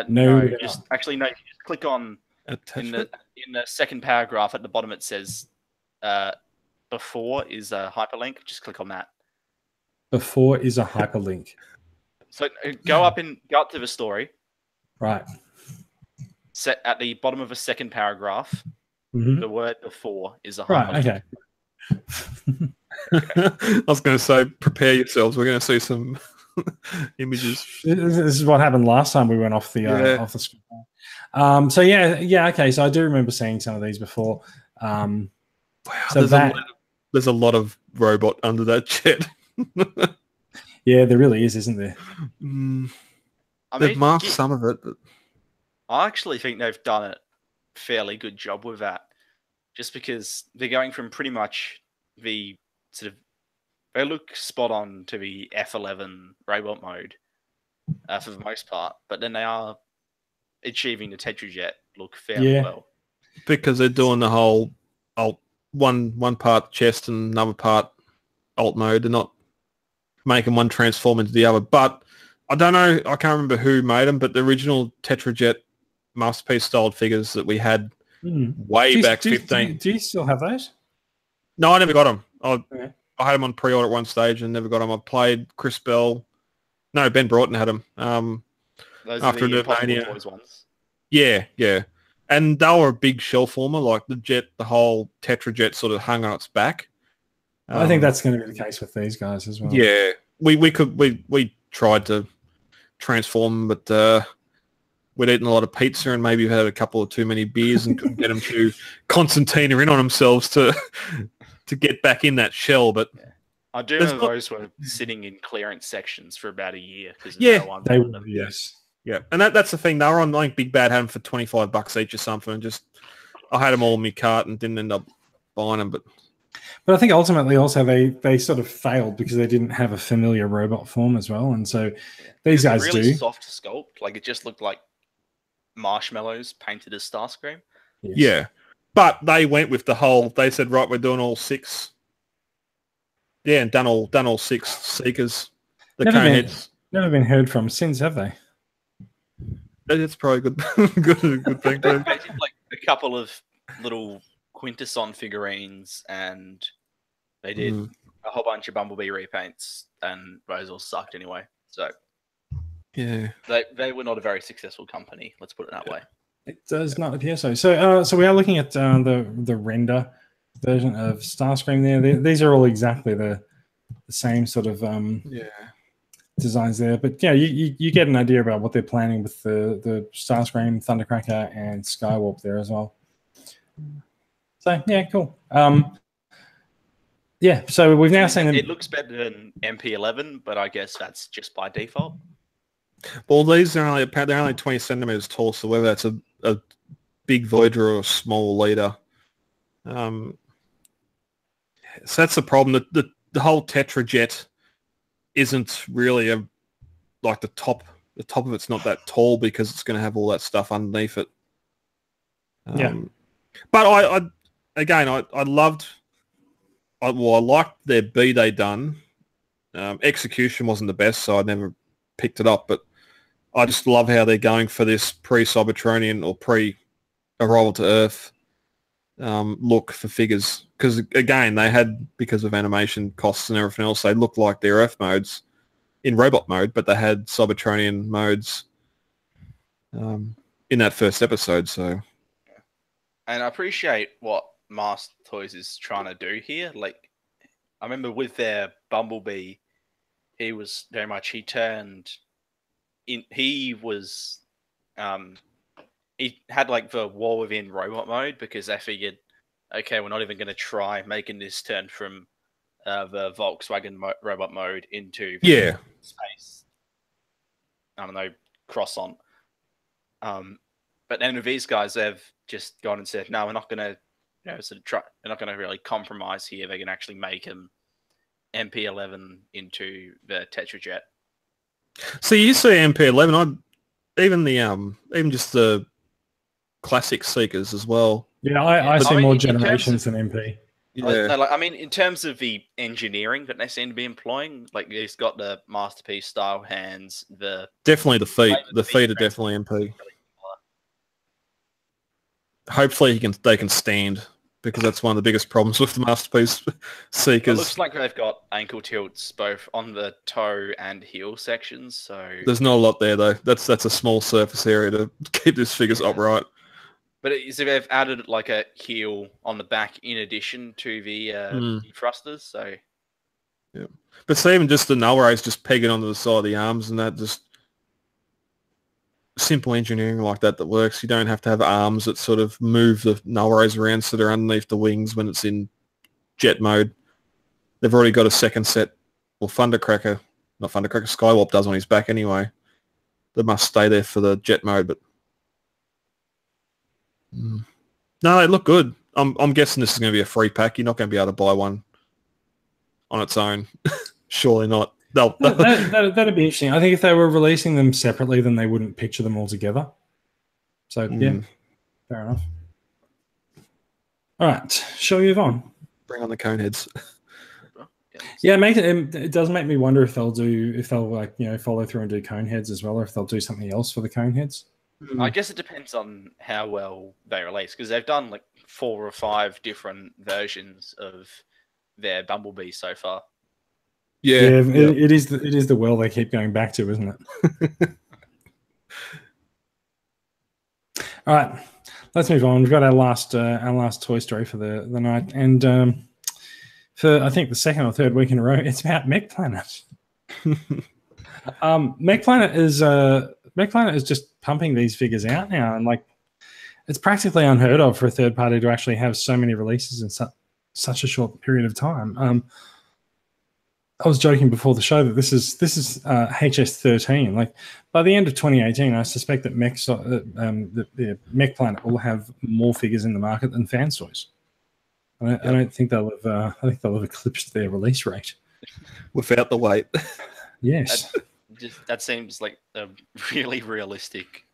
No, just click on in the second paragraph at the bottom. It says before is a hyperlink. Just click on that. Before is a hyperlink. So go up to the story. Right. Set at the bottom of a second paragraph, Mm-hmm. the word before is a Right. hyperlink. Okay. I was going to say, prepare yourselves. We're going to see some images. This is what happened last time we went off the screen. So yeah. Okay. So I do remember seeing some of these before. Wow. So there's a lot of robot under that jet. Yeah, there really is, isn't there? They've masked some of it, but I actually think they've done a fairly good job with that. Just because they're going from pretty much the sort of, they look spot on to the F11 robot mode for the most part, but then they are achieving the Tetrajet look fairly well. Because they're doing the whole one part chest and another part alt mode. They're not making one transform into the other. But I don't know, I can't remember who made them, but the original Tetrajet Masterpiece styled figures that we had way back 15. Do you still have those? No, I never got them. I had them on pre-order at one stage and never got them. I played Chris Bell. No, Ben Broughton had them. Those after are the Impossible Toys ones. Yeah. And they were a big shell former, like the whole Tetrajet sort of hung on its back. I think that's going to be the case with these guys as well. Yeah, we tried to transform them, but we'd eaten a lot of pizza and maybe had a couple of too many beers and couldn't get them to concertina in on themselves to get back in that shell. But I do know those were sitting in clearance sections for about a year because they were. Yes. Yeah, and that's the thing. They were on, I think Big Bad had them for $25 each or something. And I had them all in my cart and didn't end up buying them. But I think ultimately also they sort of failed because they didn't have a familiar robot form as well. And so these guys really do. Soft sculpt, like it just looked like marshmallows painted as Starscream. Yes. Yeah, but they went with the whole. They said, right, we're doing all 6. Yeah, and done all 6 Seekers. The Coneheads. Never been heard from since, have they? That's probably good. good thing. They did like a couple of little Quintesson figurines, and they did a whole bunch of Bumblebee repaints, and those all sucked anyway. So yeah, they were not a very successful company. Let's put it that way. It does not appear so. So we are looking at the render version of Starscream. There, these are all exactly the same sort of designs there. But yeah, you get an idea about what they're planning with the Starscream, Thundercracker, and Skywarp there as well. So yeah, cool. Yeah, so we've now seen them. It looks better than MP11, but I guess that's just by default. Well, these are they're only 20 centimeters tall, so whether that's a big Voyager or a small leader. So that's the problem. The whole Tetrajet isn't really like the top of it's not that tall because it's going to have all that stuff underneath it. But I loved. I liked their B-Day done. Execution wasn't the best, so I never picked it up. But I just love how they're going for this pre-Cybertronian or pre-Arrival to Earth look for figures. Because, again, they had, because of animation costs and everything else, they looked like their Earth modes in robot mode, but they had Cybertronian modes in that first episode. So, and I appreciate what Master Toys is trying to do here. Like, I remember with their Bumblebee, he was very much, he had like the War Within robot mode because they figured, okay, we're not even going to try making this turn from the Volkswagen robot mode into space. I don't know, cross-on. But then with these guys, they've just gone and said, no, we're not going to they're not going to really compromise here. They're going to actually make him MP11 into the Tetrajet. So you see MP11, even just the classic Seekers as well. Yeah, I see more generations than MP. Yeah. I mean, in terms of the engineering that they seem to be employing, like he's got the Masterpiece style hands. Definitely the feet. The feet are definitely MP. Hopefully they can stand because that's one of the biggest problems with the Masterpiece Seekers. It looks like they've got ankle tilts both on the toe and heel sections, so There's not a lot there though. That's a small surface area to keep these figures upright. But so they've added like a heel on the back in addition to the thrusters, so yeah. But see, even just the null rays just pegging onto the side of the arms and that, just simple engineering like that works. You don't have to have arms that sort of move the null rays around so they're underneath the wings when it's in jet mode. They've already got a second set. Well, Skywarp does on his back anyway. They must stay there for the jet mode, but no, they look good. I'm guessing this is going to be a free pack. You're not going to be able to buy one on its own. Surely not. That'd be interesting. I think if they were releasing them separately, then they wouldn't picture them all together. So yeah, fair enough. All right, shall we move on? Bring on the cone heads. Yeah, it does make me wonder if they'll follow through and do cone heads as well, or if they'll do something else for the cone heads. I guess it depends on how well they release, because they've done like 4 or 5 different versions of their Bumblebee so far. Yeah. It is the well they keep going back to, isn't it? All right, let's move on. We've got our last Toy Story for the night, and for I think the second or third week in a row, it's about Mech Planet. Mech Planet is just pumping these figures out now, and like it's practically unheard of for a third party to actually have so many releases in such a short period of time. I was joking before the show that this is HS13. Like by the end of 2018, I suspect that the Mech Planet will have more figures in the market than Fans Toys. I don't think they'll have. I think they'll have eclipsed their release rate without the weight. Yes, that seems like a really realistic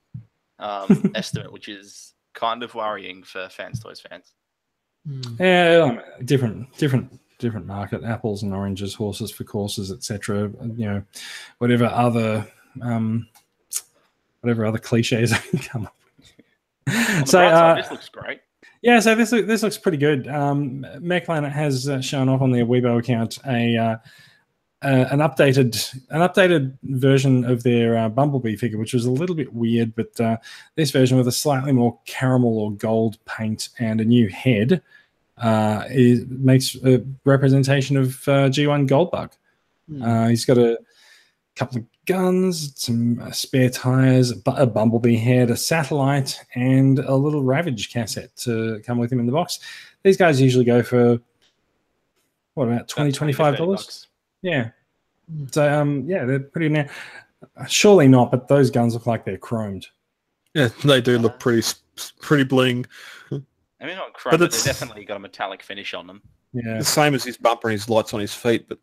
estimate, which is kind of worrying for Fans Toys fans. Yeah, different market. Apples and oranges, horses for courses, etc. Whatever other cliches I can come up with. So this looks great. Yeah, so this looks pretty good. Mech Planet has shown off on their Weibo account an updated version of their Bumblebee figure, which was a little bit weird, but this version with a slightly more caramel or gold paint and a new head makes a representation of G1 Goldbug. He's got a couple of guns, some spare tires, a Bumblebee head, a satellite, and a little Ravage cassette to come with him in the box. These guys usually go for, what, about $25? Yeah. So, they're pretty now. Surely not, but those guns look like they're chromed. Yeah, they do look pretty bling. I mean, not chrome, but they've definitely got a metallic finish on them. Yeah, the same as his bumper and his lights on his feet. But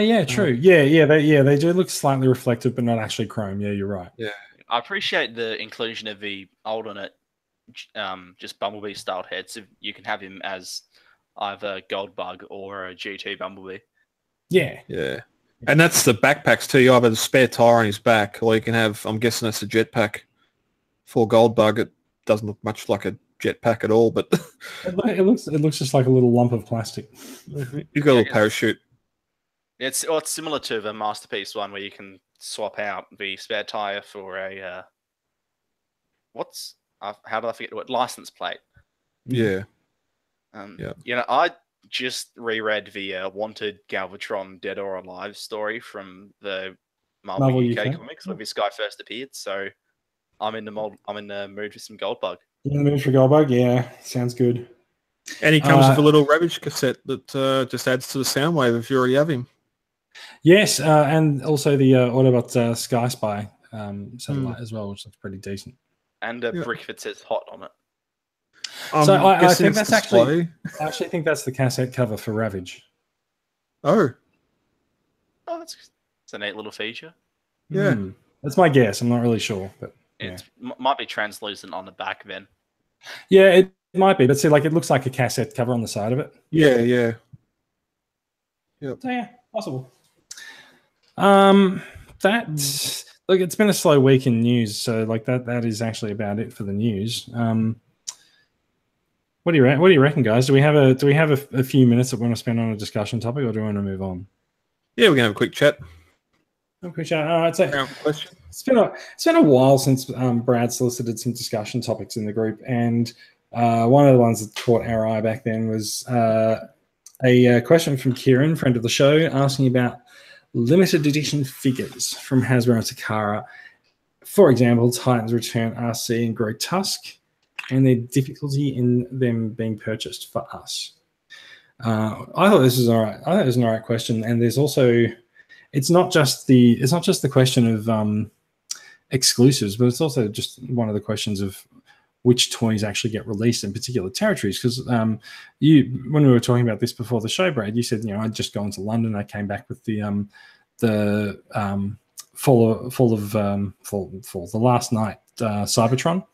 yeah, true. They do look slightly reflective, but not actually chrome. Yeah, you're right. Yeah, I appreciate the inclusion of the alternate, just Bumblebee styled head, so you can have him as either Goldbug or a G2 Bumblebee. Yeah. And that's the backpacks too. You either have a spare tire on his back, or you can have. I'm guessing that's a jetpack for Goldbug. It doesn't look much like a jetpack at all, but it looks just like a little lump of plastic. You've got a little parachute. It's similar to the Masterpiece one where you can swap out the spare tire for a how did I forget what license plate? Yeah. I just reread the Wanted Galvatron Dead or Alive story from the Marvel UK comics when this guy first appeared, so I'm in the mood for some Goldbug. In the mood for Goldbug, yeah, sounds good. And he comes with a little Ravage cassette that just adds to the sound wave if you already have him. Yes, and also the Autobot Sky Spy satellite as well, which looks pretty decent. And a brick that says hot on it. So I think that's I actually think that's the cassette cover for Ravage. Oh, that's a neat little feature. Yeah, that's my guess. I'm not really sure, but it might be translucent on the back then. Yeah, it might be. But see, like it looks like a cassette cover on the side of it. Yeah. Yep. So yeah, possible. Look, it's been a slow week in news, so like that is actually about it for the news. What do you reckon, guys? Do we have a few minutes that we want to spend on a discussion topic, or do we want to move on? Yeah, we're gonna have a quick chat. All right, so it's been a while since Brad solicited some discussion topics in the group, and one of the ones that caught our eye back then was a question from Kieran, friend of the show, asking about limited edition figures from Hasbro and Takara. For example, Titans Return RC and Grey Tusk, and their difficulty in them being purchased for us. I thought this was all right. I thought it was an all right question, and there's also it's not just the question of exclusives, but it's also just one of the questions of which toys actually get released in particular territories. Because when we were talking about this before the show, Brad, you said I'd just gone to London. I came back with the the last night Cybertron.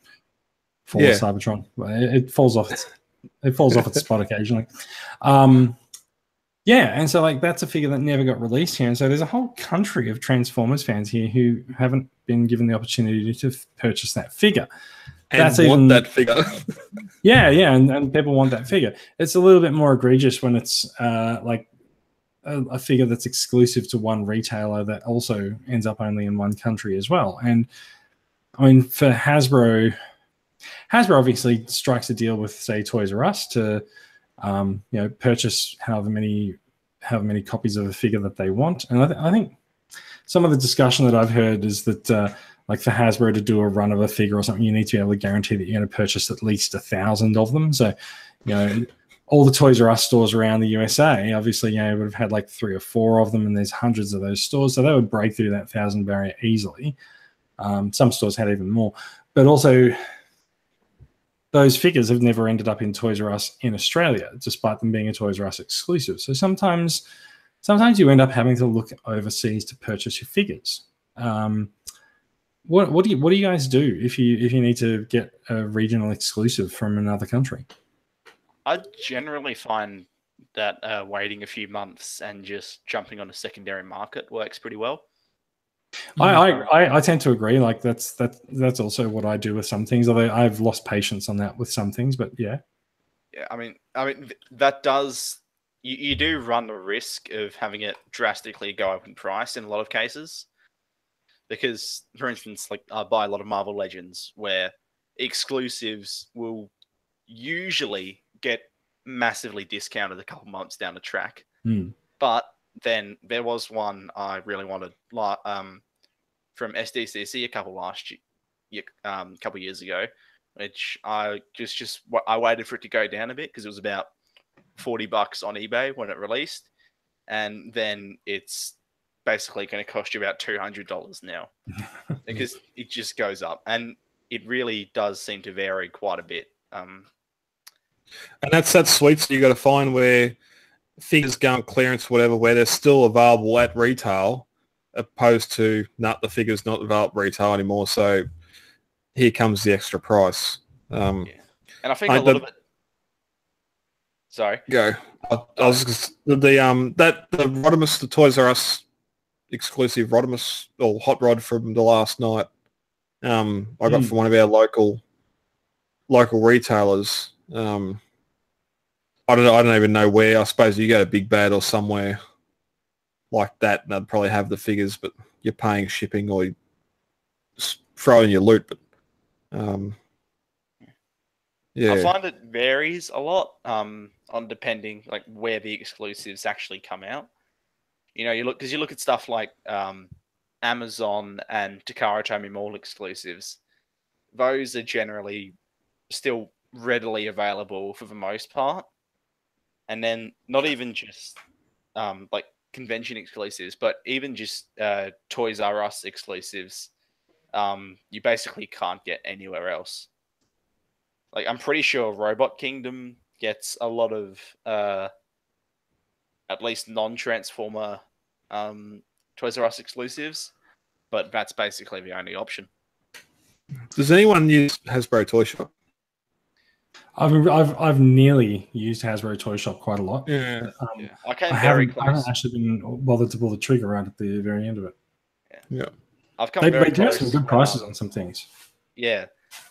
Fall of Cybertron. It falls off its spot occasionally. And so that's a figure that never got released here, and so there's a whole country of Transformers fans here who haven't been given the opportunity to purchase that figure. And that figure. and people want that figure. It's a little bit more egregious when it's a figure that's exclusive to one retailer that also ends up only in one country as well. And I mean, for Hasbro obviously strikes a deal with, say, Toys R Us to purchase however many copies of a figure that they want. And I think some of the discussion that I've heard is that for Hasbro to do a run of a figure or something, you need to be able to guarantee that you're going to purchase at least 1,000 of them. So, all the Toys R Us stores around the USA, obviously, would have had 3 or 4 of them, and there's hundreds of those stores. So they would break through that 1,000 barrier easily. Some stores had even more. But also, those figures have never ended up in Toys R Us in Australia, despite them being a Toys R Us exclusive. So sometimes you end up having to look overseas to purchase your figures. What do you guys do if you need to get a regional exclusive from another country? I generally find that waiting a few months and just jumping on a secondary market works pretty well. I tend to agree. That's also what I do with some things. Although I've lost patience on that with some things, but yeah. Yeah, I mean that does you do run the risk of having it drastically go up in price in a lot of cases, because, for instance, I buy a lot of Marvel Legends where exclusives will usually get massively discounted a couple months down the track. But then there was one I really wanted from SDCC a couple years ago, which I I waited for it to go down a bit because it was about $40 on eBay when it released, and then it's basically going to cost you about $200 now because it just goes up, and it really does seem to vary quite a bit. And that's that sweet spot you got to find where figures go on clearance, whatever, where they're still available at retail, opposed to the figure's not available at retail anymore. So here comes the extra price. And I think a lot of it. Sorry. Go. I was the Rodimus, the Toys R Us exclusive Rodimus or Hot Rod from the last night. I got from one of our local retailers. I don't even know where. I suppose you go to Big Bad or somewhere like that, and they'd probably have the figures, but you're paying shipping or you throw in your loot. But I find it varies a lot on depending where the exclusives actually come out. You look at stuff like Amazon and Takara Tomy Mall exclusives. Those are generally still readily available for the most part. And then not even just convention exclusives, but even just Toys R Us exclusives, you basically can't get anywhere else. I'm pretty sure Robot Kingdom gets a lot of at least non-Transformer Toys R Us exclusives, but that's basically the only option. Does anyone use Hasbro Toy Shop? I've nearly used Hasbro Toy Shop quite a lot. Yeah. I haven't actually been bothered to pull the trigger right at the very end of it. Yeah. I've come they very do have close. some good prices on some things. Yeah.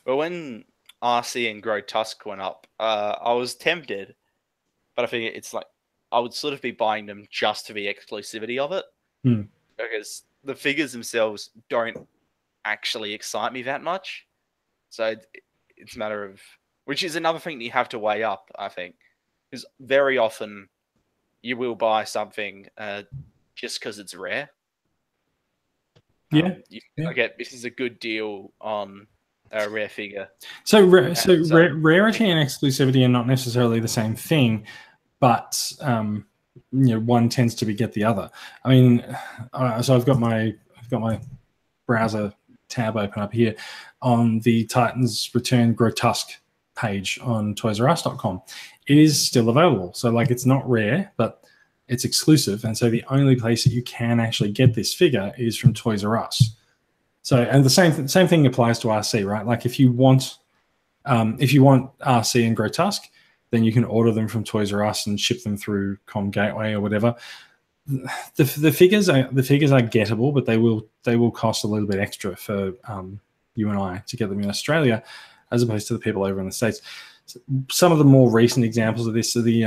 But when RC and Grotesque went up, I was tempted, but I think it's like I would sort of be buying them just for the exclusivity of it, because the figures themselves don't actually excite me that much. So it's a matter of, which is another thing that you have to weigh up, I think, because very often you will buy something just because it's rare. I get this is a good deal on a rare figure. So rarity and exclusivity are not necessarily the same thing, but one tends to beget the other. I mean, so I've got my browser tab open up here on the Titans Return Grotesque page on toysrus.com. It is still available. So like it's not rare, but it's exclusive. And so the only place that you can actually get this figure is from Toys R Us. So, and the same thing applies to RC, right? Like if you want RC and Grotesque, then you can order them from Toys R Us and ship them through Com Gateway or whatever. The figures are gettable, but they will cost a little bit extra for you and I to get them in Australia, as opposed to the people over in the States. Some of the more recent examples of this are the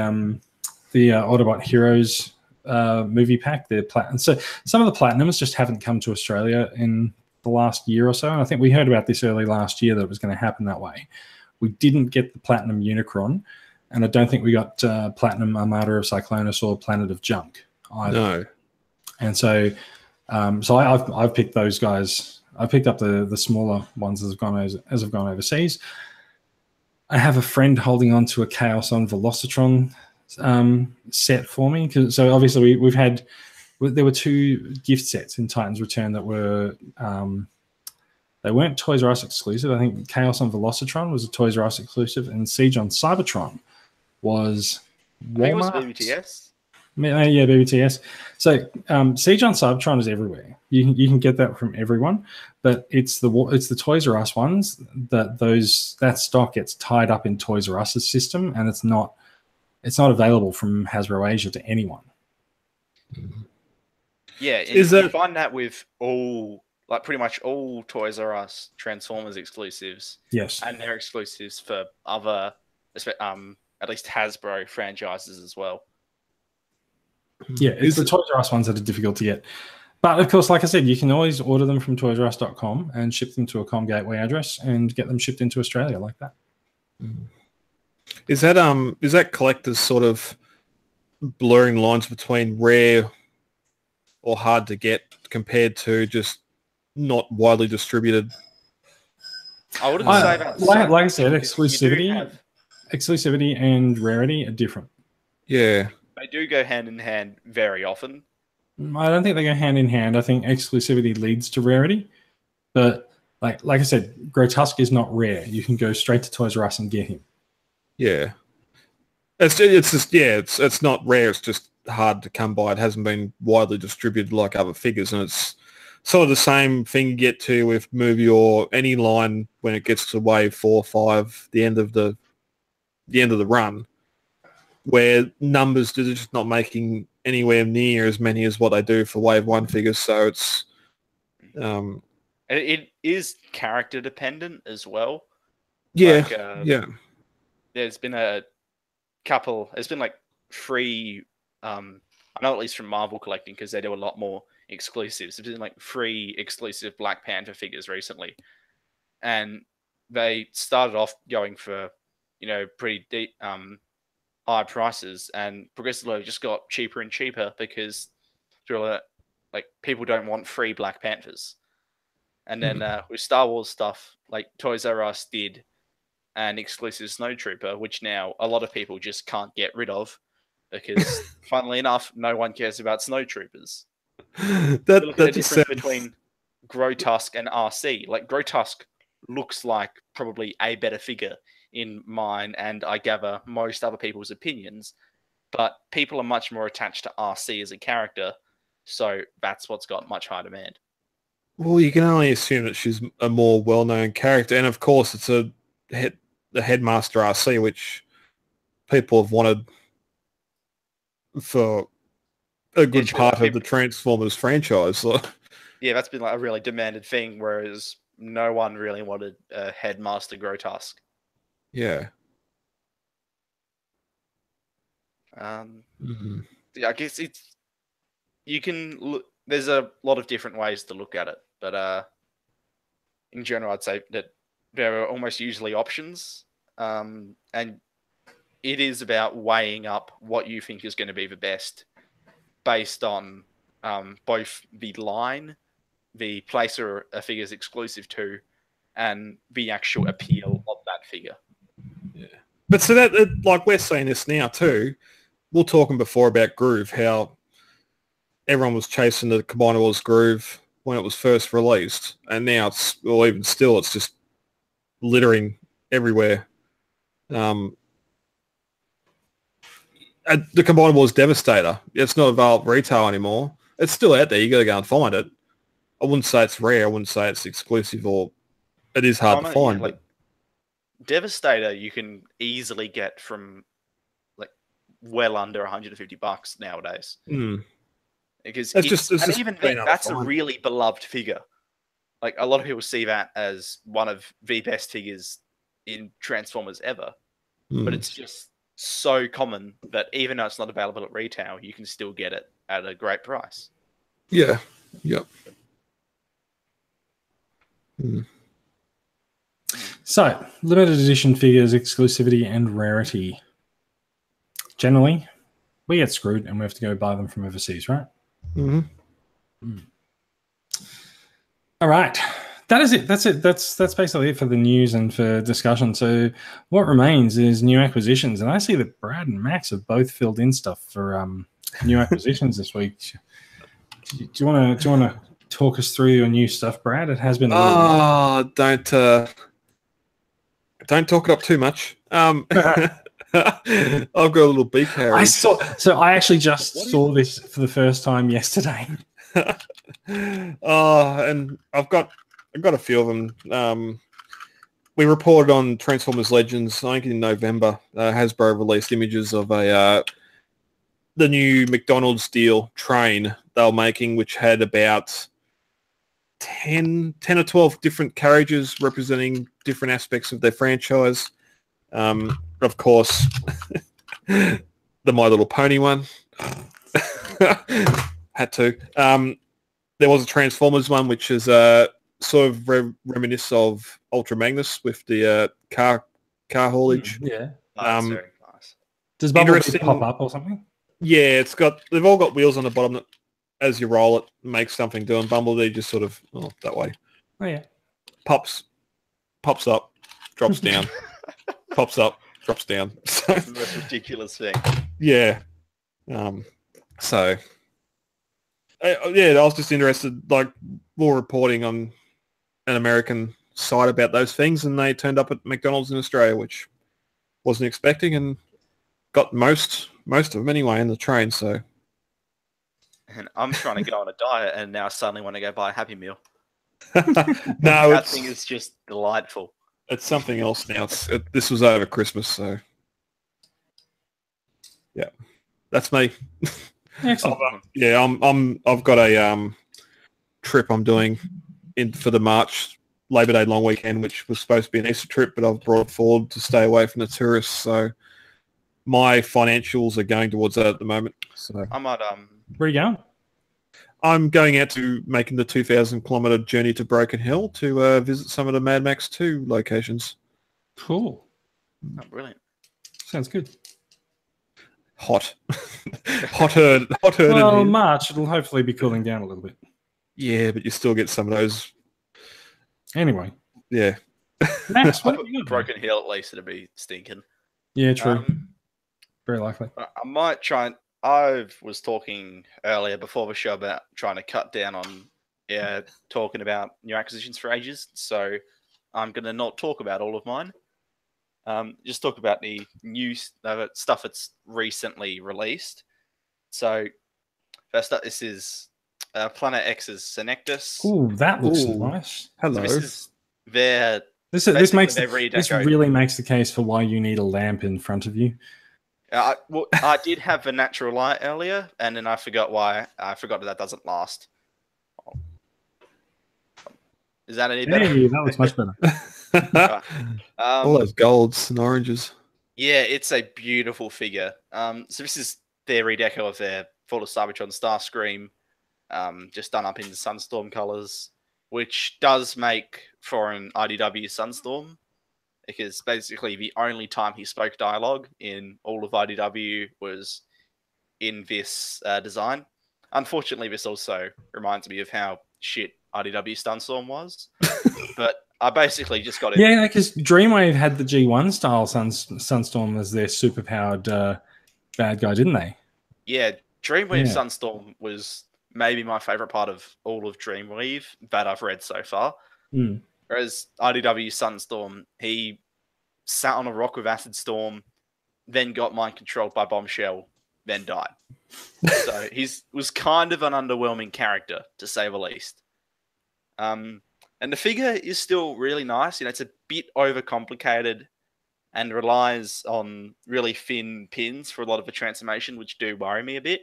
Autobot Heroes movie pack. So some of the Platinums just haven't come to Australia in the last year or so, and I think we heard about this early last year that it was going to happen that way. We didn't get the Platinum Unicron, and I don't think we got Platinum Armada of Cyclonus or Planet of Junk either. No. And so I've picked those guys. I picked up the smaller ones as I've gone overseas. I have a friend holding on to a Chaos on Velocitron set for me. So obviously there were 2 gift sets in Titans Return that were they weren't Toys R Us exclusive. I think Chaos on Velocitron was a Toys R Us exclusive, and Siege on Cybertron was Walmart. I think it was BBTS. Yeah, BBTS. So Siege on Cybertron is everywhere. You can get that from everyone, but it's the Toys R Us ones that stock gets tied up in Toys R Us's system, and it's not available from Hasbro Asia to anyone. Yeah, you find that with pretty much all Toys R Us Transformers exclusives. Yes, and they're exclusives for other, at least Hasbro franchises as well. Yeah, it's the Toys R Us ones that are difficult to get. But of course, like I said, you can always order them from toysrus.com and ship them to a Com Gateway address and get them shipped into Australia like that. Is that collectors sort of blurring lines between rare or hard to get compared to just not widely distributed? I wouldn't say that. Like I said, exclusivity and rarity are different. Yeah. They do go hand in hand very often. I don't think they go hand in hand. I think exclusivity leads to rarity. But like I said, Grotesque is not rare. You can go straight to Toys R Us and get him. Yeah. It's not rare. It's just hard to come by. It hasn't been widely distributed like other figures, and it's sort of the same thing you get to with movie or any line when it gets to wave 4 or 5, the end of the run, where numbers are just not making anywhere near as many as what they do for wave 1 figures. So it's it is character dependent as well. Yeah, yeah. There's been a couple. There's been like 3. I know at least from Marvel collecting, because they do a lot more exclusives. There's been like 3 exclusive Black Panther figures recently, and they started off going for pretty deep, high prices, and progressively just got cheaper and cheaper because like people don't want free Black Panthers. And then with Star Wars stuff, like Toys R Us did an exclusive Snowtrooper, which now a lot of people just can't get rid of because, funnily enough, no one cares about Snowtroopers. Look at the difference between Grotesque and RC. Like Grotesque looks like probably a better figure in mine, and I gather most other people's opinions, but people are much more attached to RC as a character, so that's what's got much higher demand. Well, you can only assume that she's a more well-known character, and of course it's the Headmaster RC, which people have wanted for a good part of the Transformers franchise. So. Yeah, that's been like a really demanded thing, whereas no one really wanted a Headmaster Grotesque. Yeah. Yeah, I guess you can look. There's a lot of different ways to look at it, but in general, I'd say that there are almost usually options, and it is about weighing up what you think is going to be the best based on both the line, the place a figure is exclusive to, and the actual appeal of that figure. Yeah. But so that, like, we're seeing this now too. We were talking before about Groove, how everyone was chasing the Combiner Wars Groove when it was first released, and now it's, well, even still, it's just littering everywhere. The Combiner Wars Devastator, it's not available retail anymore. It's still out there. You got to go and find it. I wouldn't say it's rare. I wouldn't say it's exclusive, or it is hard to find. Yeah, like Devastator, you can easily get from like well under $150 nowadays. Because that's a really beloved figure. Like a lot of people see that as one of the best figures in Transformers ever, but it's just so common that even though it's not available at retail, you can still get it at a great price. Yeah. Yep. So, limited edition figures, exclusivity, and rarity. Generally, we get screwed and we have to go buy them from overseas, right? All right. That is it. That's it. That's basically it for the news and for discussion. So what remains is new acquisitions. And I see that Brad and Max have both filled in stuff for new acquisitions this week. Do you want to talk us through your new stuff, Brad? It has been a little while. Don't talk it up too much. I've got a little beak hair. I actually just saw this for the first time yesterday. And I've got a few of them. We reported on Transformers Legends, I think in November. Hasbro released images of the new McDonald's deal train they were making, which had about 10 or 12 different carriages representing different aspects of their franchise. Of course, the My Little Pony one. Had to. There was a Transformers one, which is sort of reminiscent of Ultra Magnus with the car haulage. Yeah. That's very nice. Does Bumblebee pop up or something? Yeah, they've all got wheels on the bottom that, as you roll it, makes something do, and Bumblebee just sort of that way. Oh yeah. Pops up, drops down. Pops up, drops down. That's the most ridiculous thing. Yeah. So I was just interested, like, more reporting on an American site about those things, and they turned up at McDonald's in Australia, which wasn't expecting, and got most of them anyway in the train. So, and I'm trying to go on a diet, and now I suddenly want to go buy a Happy Meal. No, that thing is just delightful. It's something else now. This was over Christmas, so yeah, that's me. Excellent. I've got a trip I'm doing for the March Labor Day long weekend, which was supposed to be an Easter trip, but I've brought it forward to stay away from the tourists. So my financials are going towards that at the moment. So I might where are you going? I'm going out to making the 2,000-kilometer journey to Broken Hill to visit some of the Mad Max 2 locations. Cool. Oh, brilliant. Sounds good. Hot. Hotter. Well, March, it'll hopefully be cooling down a little bit. Yeah, but you still get some of those. Anyway. Yeah. Max, what have you got? Broken Hill, at least it'll be stinking. Yeah, true. Very likely. I might try and... I was talking earlier before the show about trying to cut down on talking about new acquisitions for ages. So I'm going to not talk about all of mine. Just talk about the new stuff that's recently released. So first up, this is Planet X's Senectus. Ooh, that looks nice. Hello. So this really makes the case for why you need a lamp in front of you. I did have a natural light earlier, and then I forgot why. I forgot that doesn't last. Is that any better? Hey, that looks much better. All those golds and oranges. Yeah, it's a beautiful figure. So this is their redeco of their Fall of Cybertron Starscream, just done up in Sunstorm colors, which does make for an IDW Sunstorm, because basically the only time he spoke dialogue in all of IDW was in this design. Unfortunately, this also reminds me of how shit IDW Sunstorm was. But I basically just got it. Yeah, because Dreamwave had the G1 style Sunstorm as their superpowered bad guy, didn't they? Yeah, Dreamweave Sunstorm was maybe my favorite part of all of Dreamweave that I've read so far. Mm. Whereas IDW Sunstorm, he sat on a rock with Acid Storm, then got mind controlled by Bombshell, then died. So he was kind of an underwhelming character, to say the least. And the figure is still really nice. You know, it's a bit overcomplicated and relies on really thin pins for a lot of the transformation, which do worry me a bit.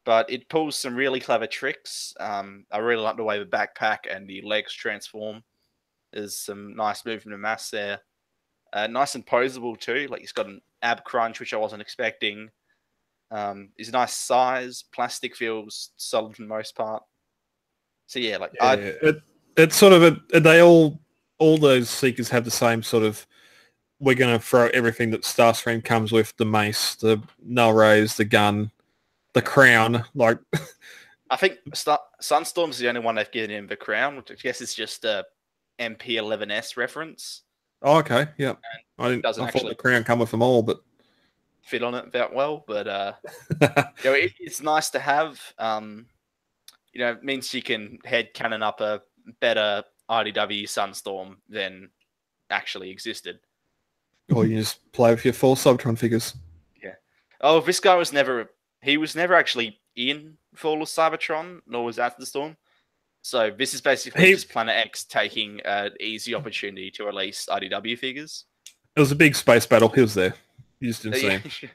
But it pulls some really clever tricks. I really like the way the backpack and the legs transform. There's some nice movement of mass there. Nice and posable too. Like he's got an ab crunch, which I wasn't expecting. He's a nice size. Plastic feels solid for the most part. So yeah, like it's sort of they all those Seekers have the same sort of. We're going to throw everything that Starscream comes with: the mace, the null rays, the gun, the crown. Like, I think Sunstorm's the only one they've given him the crown, which I guess is just a MP11S reference. Oh, okay, yeah. I thought the crown come with them all, but fit on it that well. But you know, it's nice to have. You know, it means you can head cannon up a better IDW Sunstorm than actually existed. Or you just play with your full Cybertron figures. Yeah. Oh, this guy was never actually in Fall of Cybertron, nor was After the Storm. So this is basically just Planet X taking an easy opportunity to release IDW figures. It was a big space battle. He was there. You just didn't see him.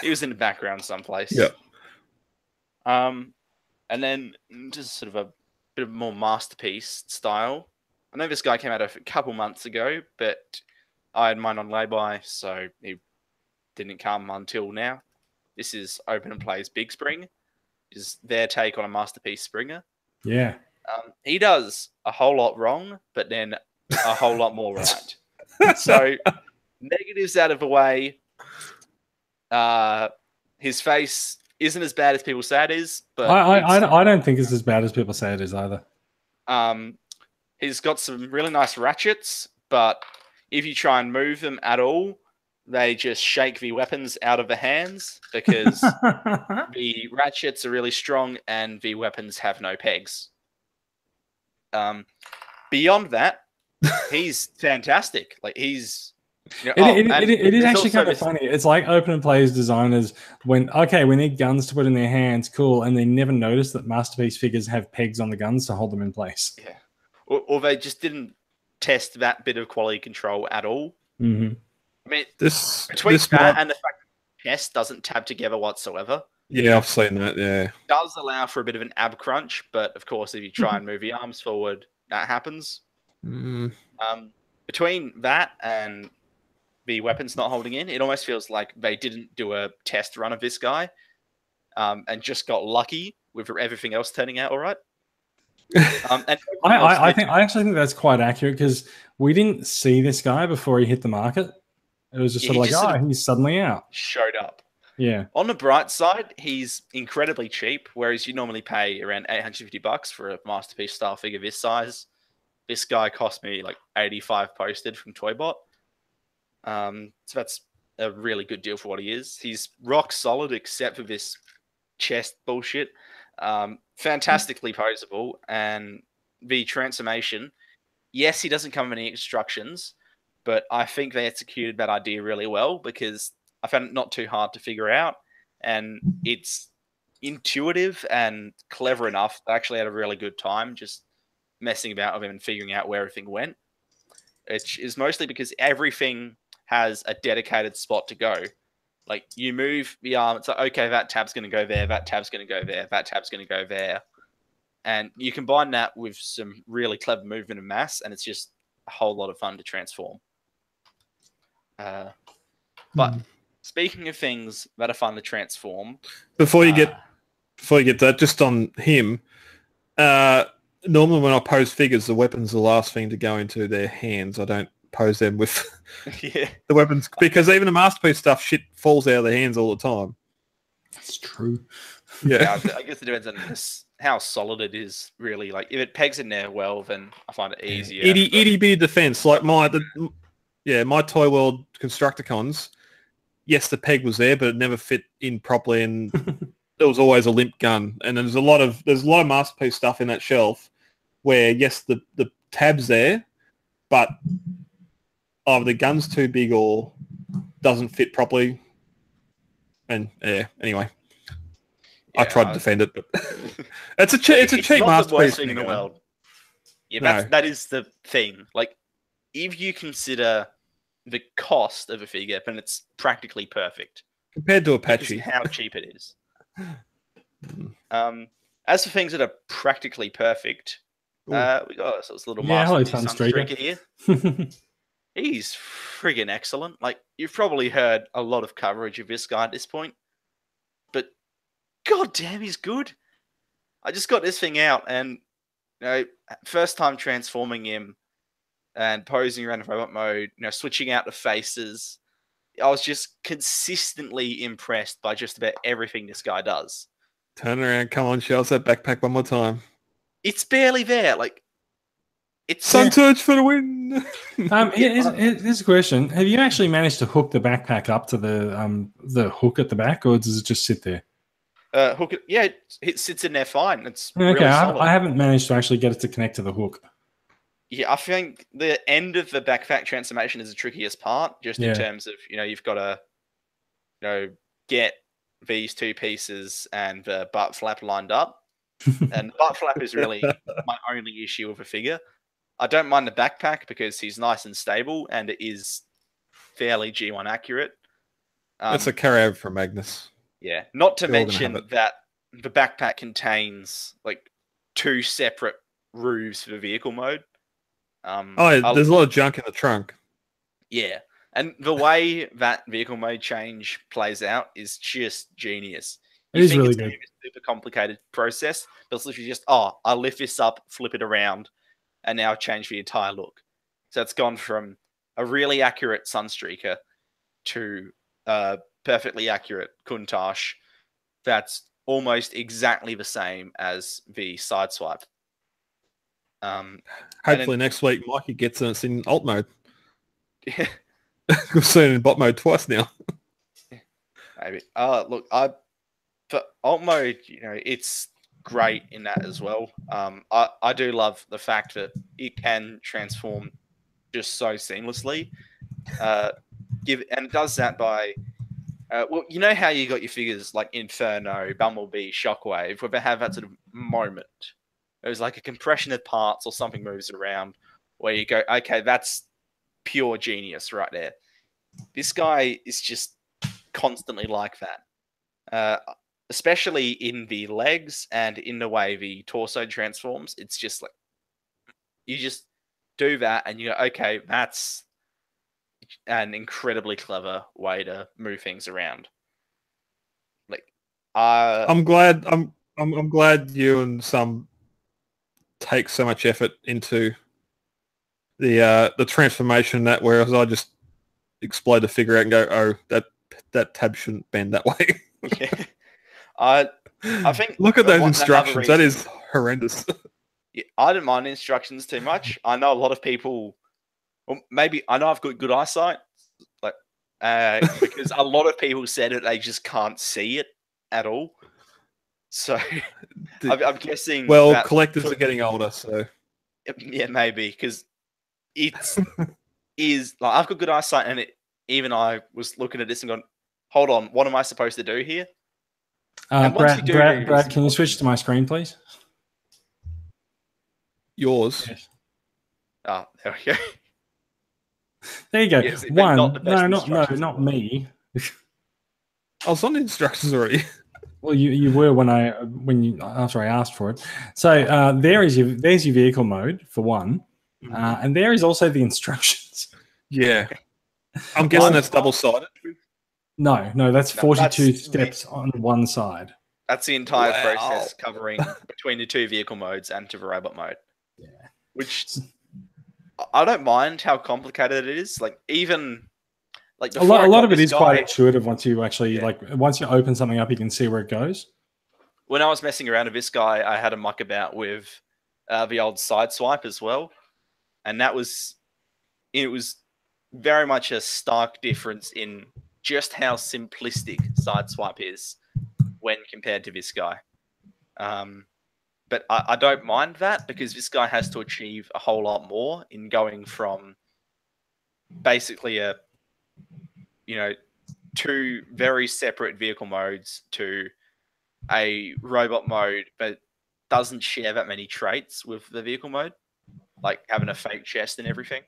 He was in the background someplace. Yeah. And then just sort of a bit of more masterpiece style. I know this guy came out a couple months ago, but I had mine on lay-by, so he didn't come until now. This is Open and Play's Big Spring. Is their take on a masterpiece Springer. Yeah. He does a whole lot wrong, but then a whole lot more right. So negatives out of the way. His face isn't as bad as people say it is, but I don't think it's as bad as people say it is either. He's got some really nice ratchets, but if you try and move them at all, they just shake the weapons out of the hands because the ratchets are really strong and the weapons have no pegs. Beyond that, he's fantastic. Like he's. You know, it is actually kind of funny. It's like Open and Play's designers we need guns to put in their hands, cool, and they never noticed that Masterpiece figures have pegs on the guns to hold them in place. Yeah, or they just didn't test that bit of quality control at all. Mm-hmm. I mean, between that and the fact that the chest doesn't tab together whatsoever. Yeah, I've seen that. Yeah, it does allow for a bit of an ab crunch, but of course, if you try and move your arms forward, that happens. Mm. Between that and the weapons not holding in, it almost feels like they didn't do a test run of this guy and just got lucky with everything else turning out all right. And I actually think that's quite accurate because we didn't see this guy before he hit the market. It was just he's suddenly out. Showed up. Yeah. On the bright side, he's incredibly cheap, whereas you normally pay around $850 for a Masterpiece style figure this size. This guy cost me like $85 posted from Toybot. So that's a really good deal for what he is. He's rock solid except for this chest bullshit. Fantastically posable, and the transformation. Yes, he doesn't come with any instructions, but I think they executed that idea really well because I found it not too hard to figure out, and it's intuitive and clever enough. I actually had a really good time just messing about with him and figuring out where everything went. It is mostly because everything has a dedicated spot to go. Like you move the arm, it's like, okay, that tab's going to go there, that tab's going to go there, that tab's going to go there. And you combine that with some really clever movement of mass, and it's just a whole lot of fun to transform. But speaking of things that are fun to transform, before you get that, just on him, normally when I pose figures, the weapons are the last thing to go into their hands. I don't pose them with yeah, the weapons, because even the masterpiece stuff shit falls out of their hands all the time. That's true. Yeah, I guess it depends on how solid it is, really. Like, if it pegs in there well, then I find it easier. Itty bitty defense, like my Toy World Constructicons. Yes, the peg was there, but it never fit in properly, and there was always a limp gun. And there's a lot of masterpiece stuff in that shelf where, yes, the tab's there, but either the gun's too big or doesn't fit properly. And anyway, I tried to defend it, but it's a cheap masterpiece. The worst thing in the world. Yeah, that is the thing. Like, if you consider the cost of a figure, then it's practically perfect compared to Apache. How cheap it is. As for things that are practically perfect, we got ourselves a little Sunstreaker here. He's friggin' excellent. Like, you've probably heard a lot of coverage of this guy at this point, but god damn, he's good. I just got this thing out, and first time transforming him and posing around in robot mode, switching out the faces, I was just consistently impressed by just about everything this guy does. Turn around, come on, show us that backpack one more time. It's barely there. Like, it's Sun Surge for the win. Here's a question: have you actually managed to hook the backpack up to the hook at the back, or does it just sit there? Hook it. Yeah, it sits in there fine. It's okay. Really solid. I haven't managed to actually get it to connect to the hook. Yeah, I think the end of the backpack transformation is the trickiest part, just in terms of, you've got to, get these two pieces and the butt flap lined up. And the butt flap is really my only issue with a figure. I don't mind the backpack because he's nice and stable and it is fairly G1 accurate. That's a carryover from Magnus. Yeah, not to mention that the backpack contains like 2 separate roofs for the vehicle mode. There's a lot of junk in the trunk. Yeah, and the way that vehicle mode change plays out is just genius. It is really good. It's a super complicated process, but it's literally just, I lift this up, flip it around, and now change the entire look. So it's gone from a really accurate Sunstreaker to a perfectly accurate Countach that's almost exactly the same as the Sideswipe. Hopefully next week Mikey gets us in alt mode. Yeah. We've seen it in bot mode twice now. Maybe. Look, for alt mode, it's great in that as well. I do love the fact that it can transform just so seamlessly. And it does that by well, you know how you got your figures like Inferno, Bumblebee, Shockwave, where they have that sort of moment. There's like a compression of parts or something moves around where you go, okay, that's pure genius right there. This guy is just constantly like that. Especially in the legs and in the way the torso transforms. It's just like, you just do that and you go, okay, that's an incredibly clever way to move things around. Like, I'm glad you and some take so much effort into the transformation that, whereas I just explode the figure out and go, oh, that tab shouldn't bend that way. Yeah. I think look at those instructions. That is horrendous. Yeah, I didn't mind instructions too much. I know a lot of people, well, maybe I know I've got good eyesight, like because a lot of people said it, they just can't see it at all. So I'm guessing. Well, collectors are getting older, so yeah, maybe because it is like I've got good eyesight, and even I was looking at this and going, "Hold on, what am I supposed to do here?" Brad, can you switch to my screen, please? Yours. Yes. Oh, there we go. There you go. Yes, Not me. I was on the instructions already. Well, you were after I asked for it. So there's your vehicle mode for one. And there is also the instructions. Yeah. I'm guessing that's double-sided. No, that's 42 steps on one side. That's the entire process covering between the two vehicle modes and to the robot mode. Yeah. Which I don't mind how complicated it is. Like even like a lot of it is quite intuitive once you actually once you open something up, you can see where it goes. When I was messing around with this guy, I had a muck about with the old side swipe as well, and it was very much a stark difference in just how simplistic side swipe is when compared to this guy. But I don't mind that because this guy has to achieve a whole lot more in going from basically two very separate vehicle modes to a robot mode, but doesn't share that many traits with the vehicle mode, like having a fake chest and everything.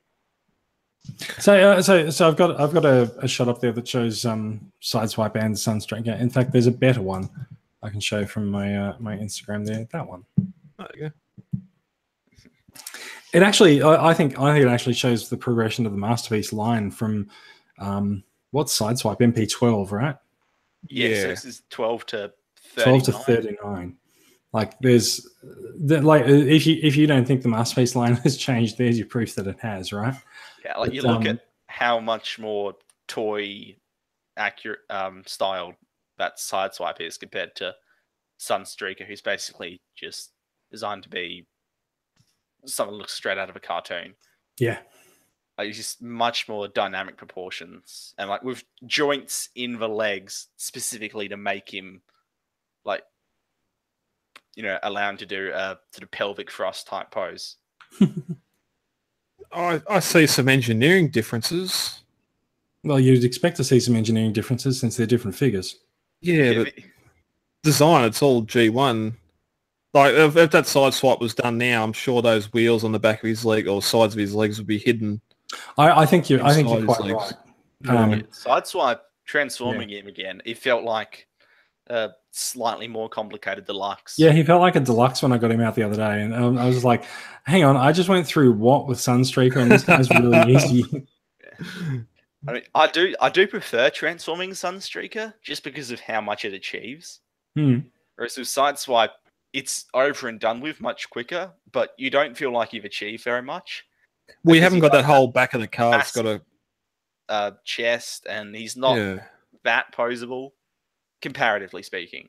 So I've got a shot up there that shows Sideswipe and Sunstreaker. In fact, there's a better one I can show from my my Instagram there. That one. Oh, yeah. It actually, I think it actually shows the progression of the Masterpiece line from what's Sideswipe MP12, right? Yeah, so this is 12 to 39. 12 to 39. Like there's like if you don't think the Masterpiece line has changed, there's your proof that it has, right? Yeah, like you look at how much more toy accurate styled that Sideswipe is compared to Sunstreaker, who's basically just designed to be something that looks straight out of a cartoon. Yeah. Like it's just much more dynamic proportions and like with joints in the legs specifically to make him like allow him to do a sort of pelvic thrust type pose. I see some engineering differences. Well, you'd expect to see some engineering differences since they're different figures. Yeah, but design, it's all G1. Like, if that side swipe was done now, I'm sure those wheels on the back of his leg or sides of his legs would be hidden. I think you're quite right. Side swipe transforming him again, it felt like a slightly more complicated deluxe. Yeah, he felt like a deluxe when I got him out the other day, and I was like, "Hang on, I just went through what with Sunstreaker, and this guy's really easy." Yeah. I mean, I do prefer transforming Sunstreaker just because of how much it achieves. Whereas with Sideswipe, it's over and done with much quicker, but you don't feel like you've achieved very much. Well, you haven't got that whole back of the car. It's got a chest, and he's not that posable, comparatively speaking.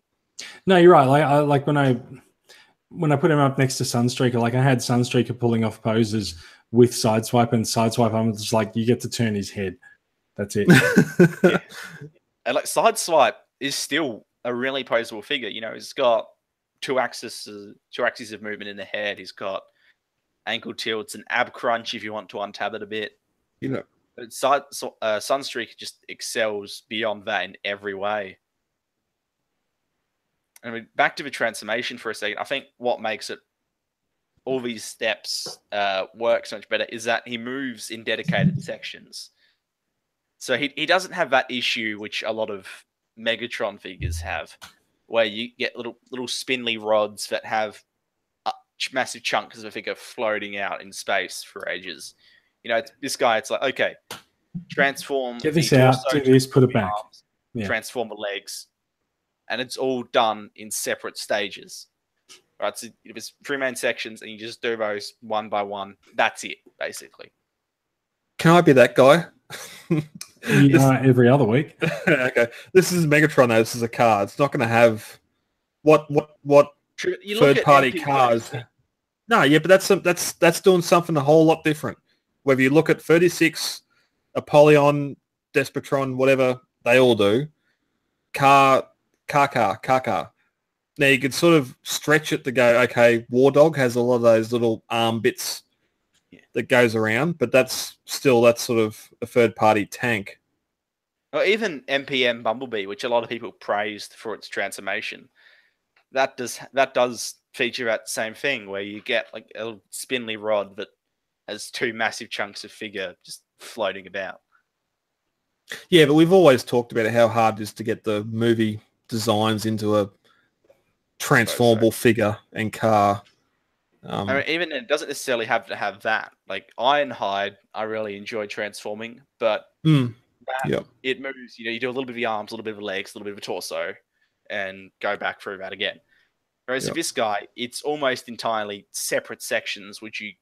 No, you're right. Like when I put him up next to Sunstreaker, like I had Sunstreaker pulling off poses with Sideswipe, and Sideswipe, I'm just like, you get to turn his head. That's it. Yeah. And like Sideswipe is still a really posable figure. He's got two axes of movement in the head. He's got ankle tilts and ab crunch if you want to untab it a bit. Sunstreaker just excels beyond that in every way. I mean, back to the transformation for a second. I think what makes it all these steps work so much better is that he moves in dedicated sections. So he doesn't have that issue which a lot of Megatron figures have, where you get little spindly rods that have massive chunks of a figure floating out in space for ages. This guy, it's like, okay, transform. Get this out, do this, put it back. Arms, transform the legs. And it's all done in separate stages. Right? So there's 3 main sections, and you just do those one by one. That's it, basically. Can I be that guy? Every other week. Okay. This is Megatron, though. This is a car. It's not going to have what third-party cars. No, yeah, but that's doing something a whole lot different. Whether you look at 36, Apollyon, Despotron, whatever, they all do. Car. Now you could sort of stretch it to go, okay, War Dog has a lot of those little arm bits that goes around, but that's sort of a third-party tank. Or even MPM Bumblebee, which a lot of people praised for its transformation, that does feature that same thing where you get like a spindly rod that has 2 massive chunks of figure just floating about. Yeah, but we've always talked about how hard it is to get the movie designs into a transformable figure and car. I mean, even it doesn't necessarily have to have that. Like Ironhide, I really enjoy transforming, but it moves. You do a little bit of the arms, a little bit of the legs, a little bit of a torso, and go back through that again. Whereas with this guy, it's almost entirely separate sections which you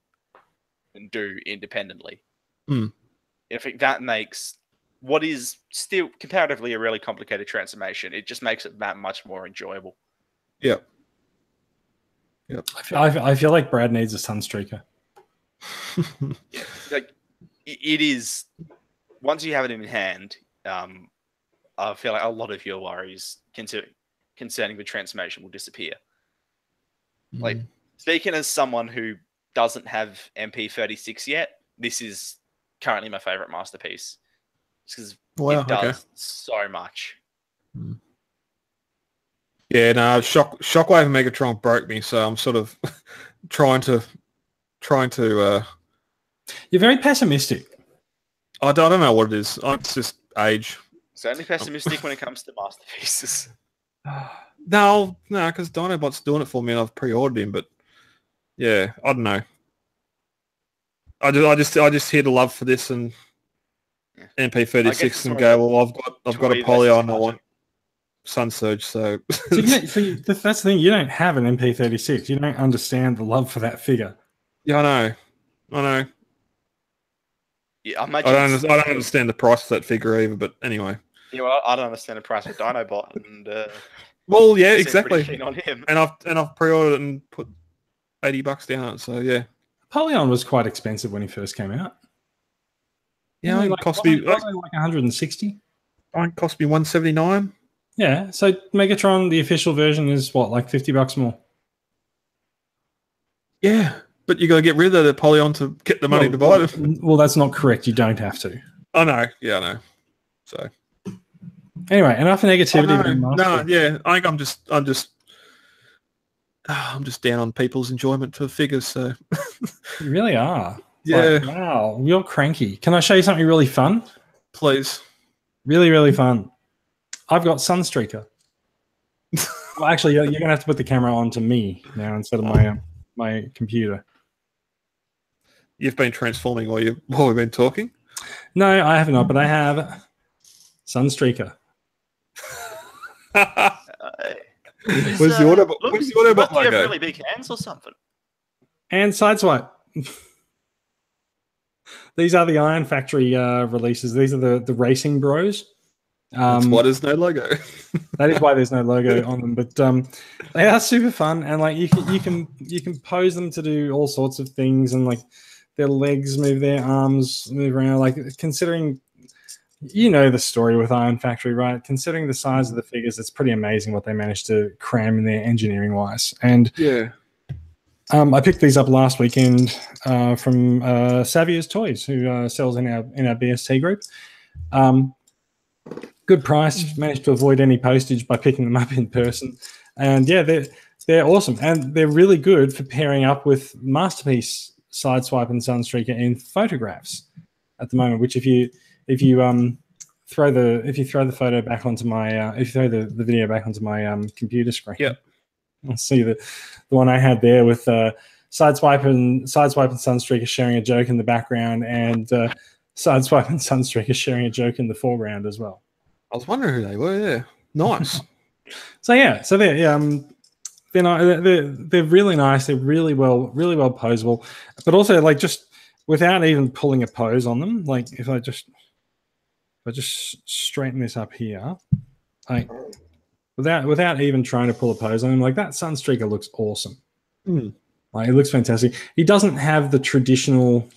can do independently. I think that makes what is still comparatively a really complicated transformation. It just makes it that much more enjoyable. Yep. I feel like Brad needs a Sunstreaker. Like it is. Once you have it in hand, I feel like a lot of your worries concerning the transformation will disappear. Like speaking as someone who doesn't have MP36 yet, this is currently my favorite masterpiece because it does so much. Yeah, no, Shockwave and Megatron broke me, so I'm sort of trying to. You're very pessimistic. I don't know what it is. It's just age. Certainly pessimistic when it comes to masterpieces. No, because Dinobot's doing it for me, and I've pre-ordered him. But yeah, I don't know. I just hear the love for this and MP36 and go. Well, I've got a Polyon. I want Sun Surge. So that's the thing. You don't have an MP36. You don't understand the love for that figure. Yeah, I know. Yeah, I don't understand the price of that figure either. But anyway. Yeah, well, I don't understand the price of Dinobot. And well, yeah, exactly. Keen on him. And I've pre-ordered it and put $80 down on it. So yeah. Polyon was quite expensive when he first came out. Yeah, it cost me like 160. It cost me $179. Yeah, so Megatron, the official version, is what, like $50 more? Yeah, but you got to get rid of the Polyon to get the money to buy them. Well, that's not correct. You don't have to. I know. Yeah, I know. So anyway, enough negativity. No, yeah, I think I'm just down on people's enjoyment for figures. So you really are. Yeah. Like, wow, you're cranky. Can I show you something really fun? Please. Really, really fun. I've got Sunstreaker. Well, actually, you're going to have to put the camera on to me now instead of my computer. You've been transforming while we've been talking? No, I have not, but I have Sunstreaker. Where's the Autobot? Where's the Autobot logo? You have really big hands or something? And Sideswipe. These are the Iron Factory releases. These are the Racing Bros. That's why there's no logo. That is why there's no logo on them. But they are super fun, and like you can pose them to do all sorts of things, and like their legs move, their arms move around. Like considering, the story with Iron Factory, right? Considering the size of the figures, it's pretty amazing what they managed to cram in there engineering wise. And yeah. I picked these up last weekend from Saviour's Toys, who sells in our BST group. Good price. Managed to avoid any postage by picking them up in person, and yeah, they're awesome, and they're really good for pairing up with Masterpiece, Sideswipe, and Sunstreaker in photographs at the moment. Which if you throw the photo back onto my if you throw the video back onto my computer screen, yeah. I'll see the one I had there with Sideswipe and Sunstreaker sharing a joke in the background, and Sideswipe and Sunstreaker sharing a joke in the foreground as well. I was wondering who they were. Yeah, nice. So they're really nice. They're really well posable, but also like just without even pulling a pose on them. Like if I just straighten this up here, like. Without even trying to pull a pose on him, like that Sunstreaker looks awesome. Like it looks fantastic. He doesn't have the traditional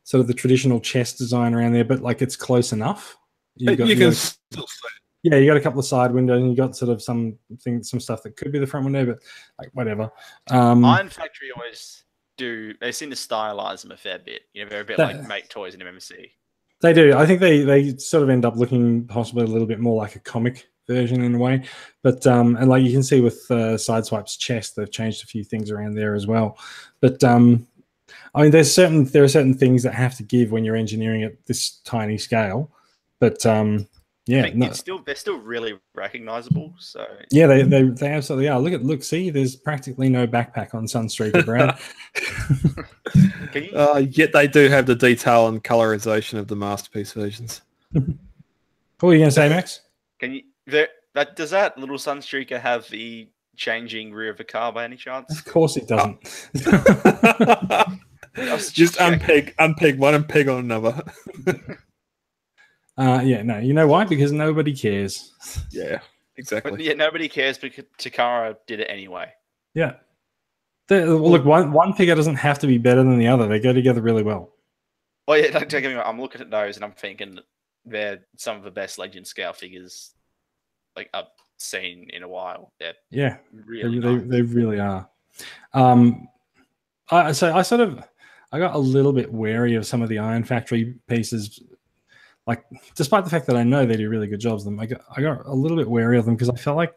sort of the traditional chest design around there, but like it's close enough. You can still see it. Yeah, you got a couple of side windows, and you got sort of some stuff that could be the front window, but like whatever. Iron Factory always they seem to stylize them a fair bit. They're a bit like Make Toys and MMC. They do. I think they sort of end up looking possibly a little bit more like a comic version in a way, but and like you can see with Sideswipe's chest, they've changed a few things around there as well. But I mean, there are certain things that have to give when you're engineering at this tiny scale. But Yeah, they're still really recognizable. So yeah, they absolutely are. Look, see, there's practically no backpack on Sunstreaker, Brad. Yet they do have the detail and colorization of the masterpiece versions. What were you going to say, Max? Does that little Sunstreaker have the changing rear of a car by any chance? Of course it doesn't. Just unpeg one and peg on another. Yeah, no. You know why? Because nobody cares. Yeah, exactly. But, yeah, nobody cares because Takara did it anyway. Yeah. Look, one figure doesn't have to be better than the other. They go together really well. Oh yeah, don't get me wrong. I'm looking at those and I'm thinking they're some of the best Legend Scale figures like I've seen in a while. Yeah, really they really are. I got a little bit wary of some of the Iron Factory pieces. Like, despite the fact that I know they do really good jobs, I got a little bit wary of them because I felt like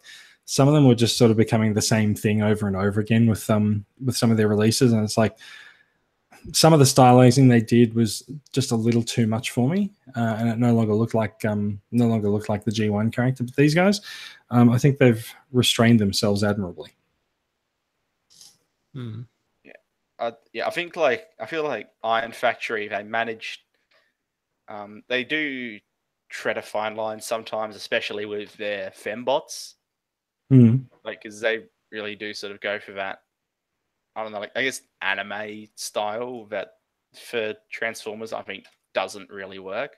some of them were just sort of becoming the same thing over and over again with some of their releases, and it's like some of the stylizing they did was just a little too much for me, and it no longer looked like the G1 character. But these guys, I think they've restrained themselves admirably. Mm. I feel like Iron Factory, they managed. They do tread a fine line sometimes, especially with their fembots. Like, because they really do sort of go for that. I don't know, like I guess anime style that for Transformers I think doesn't really work.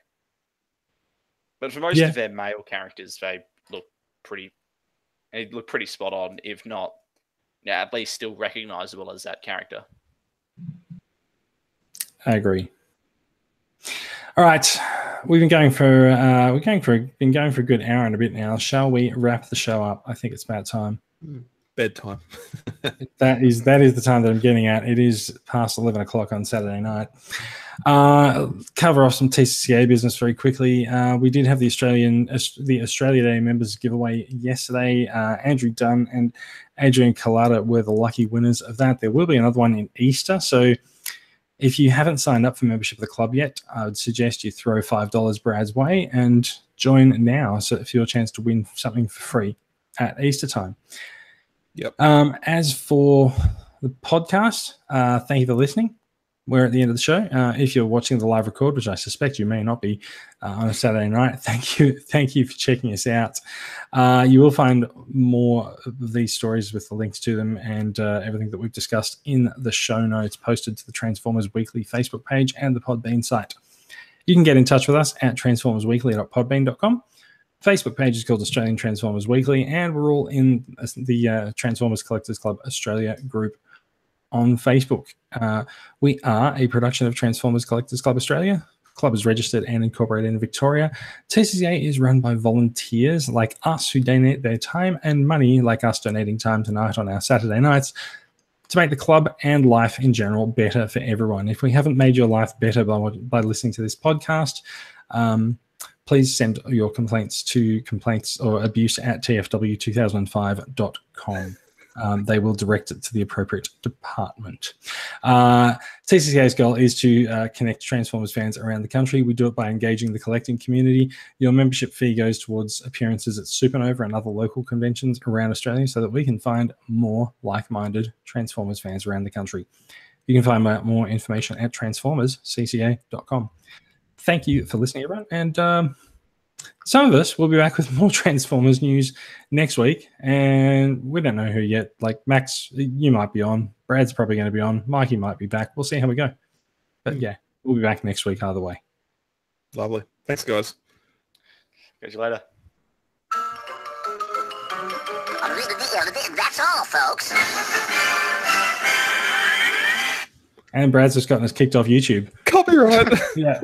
But for most of their male characters, they look pretty spot on, if not, at least still recognizable as that character. I agree. All right, we've been going for a good hour and a bit now. Shall we wrap the show up? I think it's about time. Bedtime. That is the time that I'm getting at. It is past 11 o'clock on Saturday night. Cover off some TCCA business very quickly. We did have the Australia Day members giveaway yesterday. Andrew Dunn and Adrian Collada were the lucky winners of that. There will be another one in Easter, so if you haven't signed up for membership of the club yet, I would suggest you throw $5 Brad's way and join now for your chance to win something for free at Easter time. Yep. As for the podcast, thank you for listening. We're at the end of the show. If you're watching the live record, which I suspect you may not be on a Saturday night, thank you for checking us out. You will find more of these stories with the links to them and everything that we've discussed in the show notes posted to the Transformers Weekly Facebook page and the Podbean site. You can get in touch with us at transformersweekly.podbean.com. Facebook page is called Australian Transformers Weekly, and we're all in the Transformers Collectors Club Australia group on Facebook. We are a production of Transformers Collectors Club Australia. The club is registered and incorporated in Victoria. TCCA is run by volunteers like us who donate their time and money, like us donating time tonight on our Saturday nights, to make the club and life in general better for everyone. If we haven't made your life better by listening to this podcast, please send your complaints to complaints@tfw2005.com. They will direct it to the appropriate department. TCCA's goal is to connect Transformers fans around the country. We do it by engaging the collecting community. Your membership fee goes towards appearances at Supernova and other local conventions around Australia so that we can find more like-minded Transformers fans around the country. You can find out more information at transformerscca.com. Thank you for listening, everyone. And some of us will be back with more Transformers news next week. And we don't know who yet. Like, Max, you might be on. Brad's probably going to be on. Mikey might be back. We'll see how we go. But yeah, we'll be back next week either way. Lovely. Thanks, guys. Catch you later. That's all, folks. And Brad's just gotten us kicked off YouTube. Copyright. Yeah.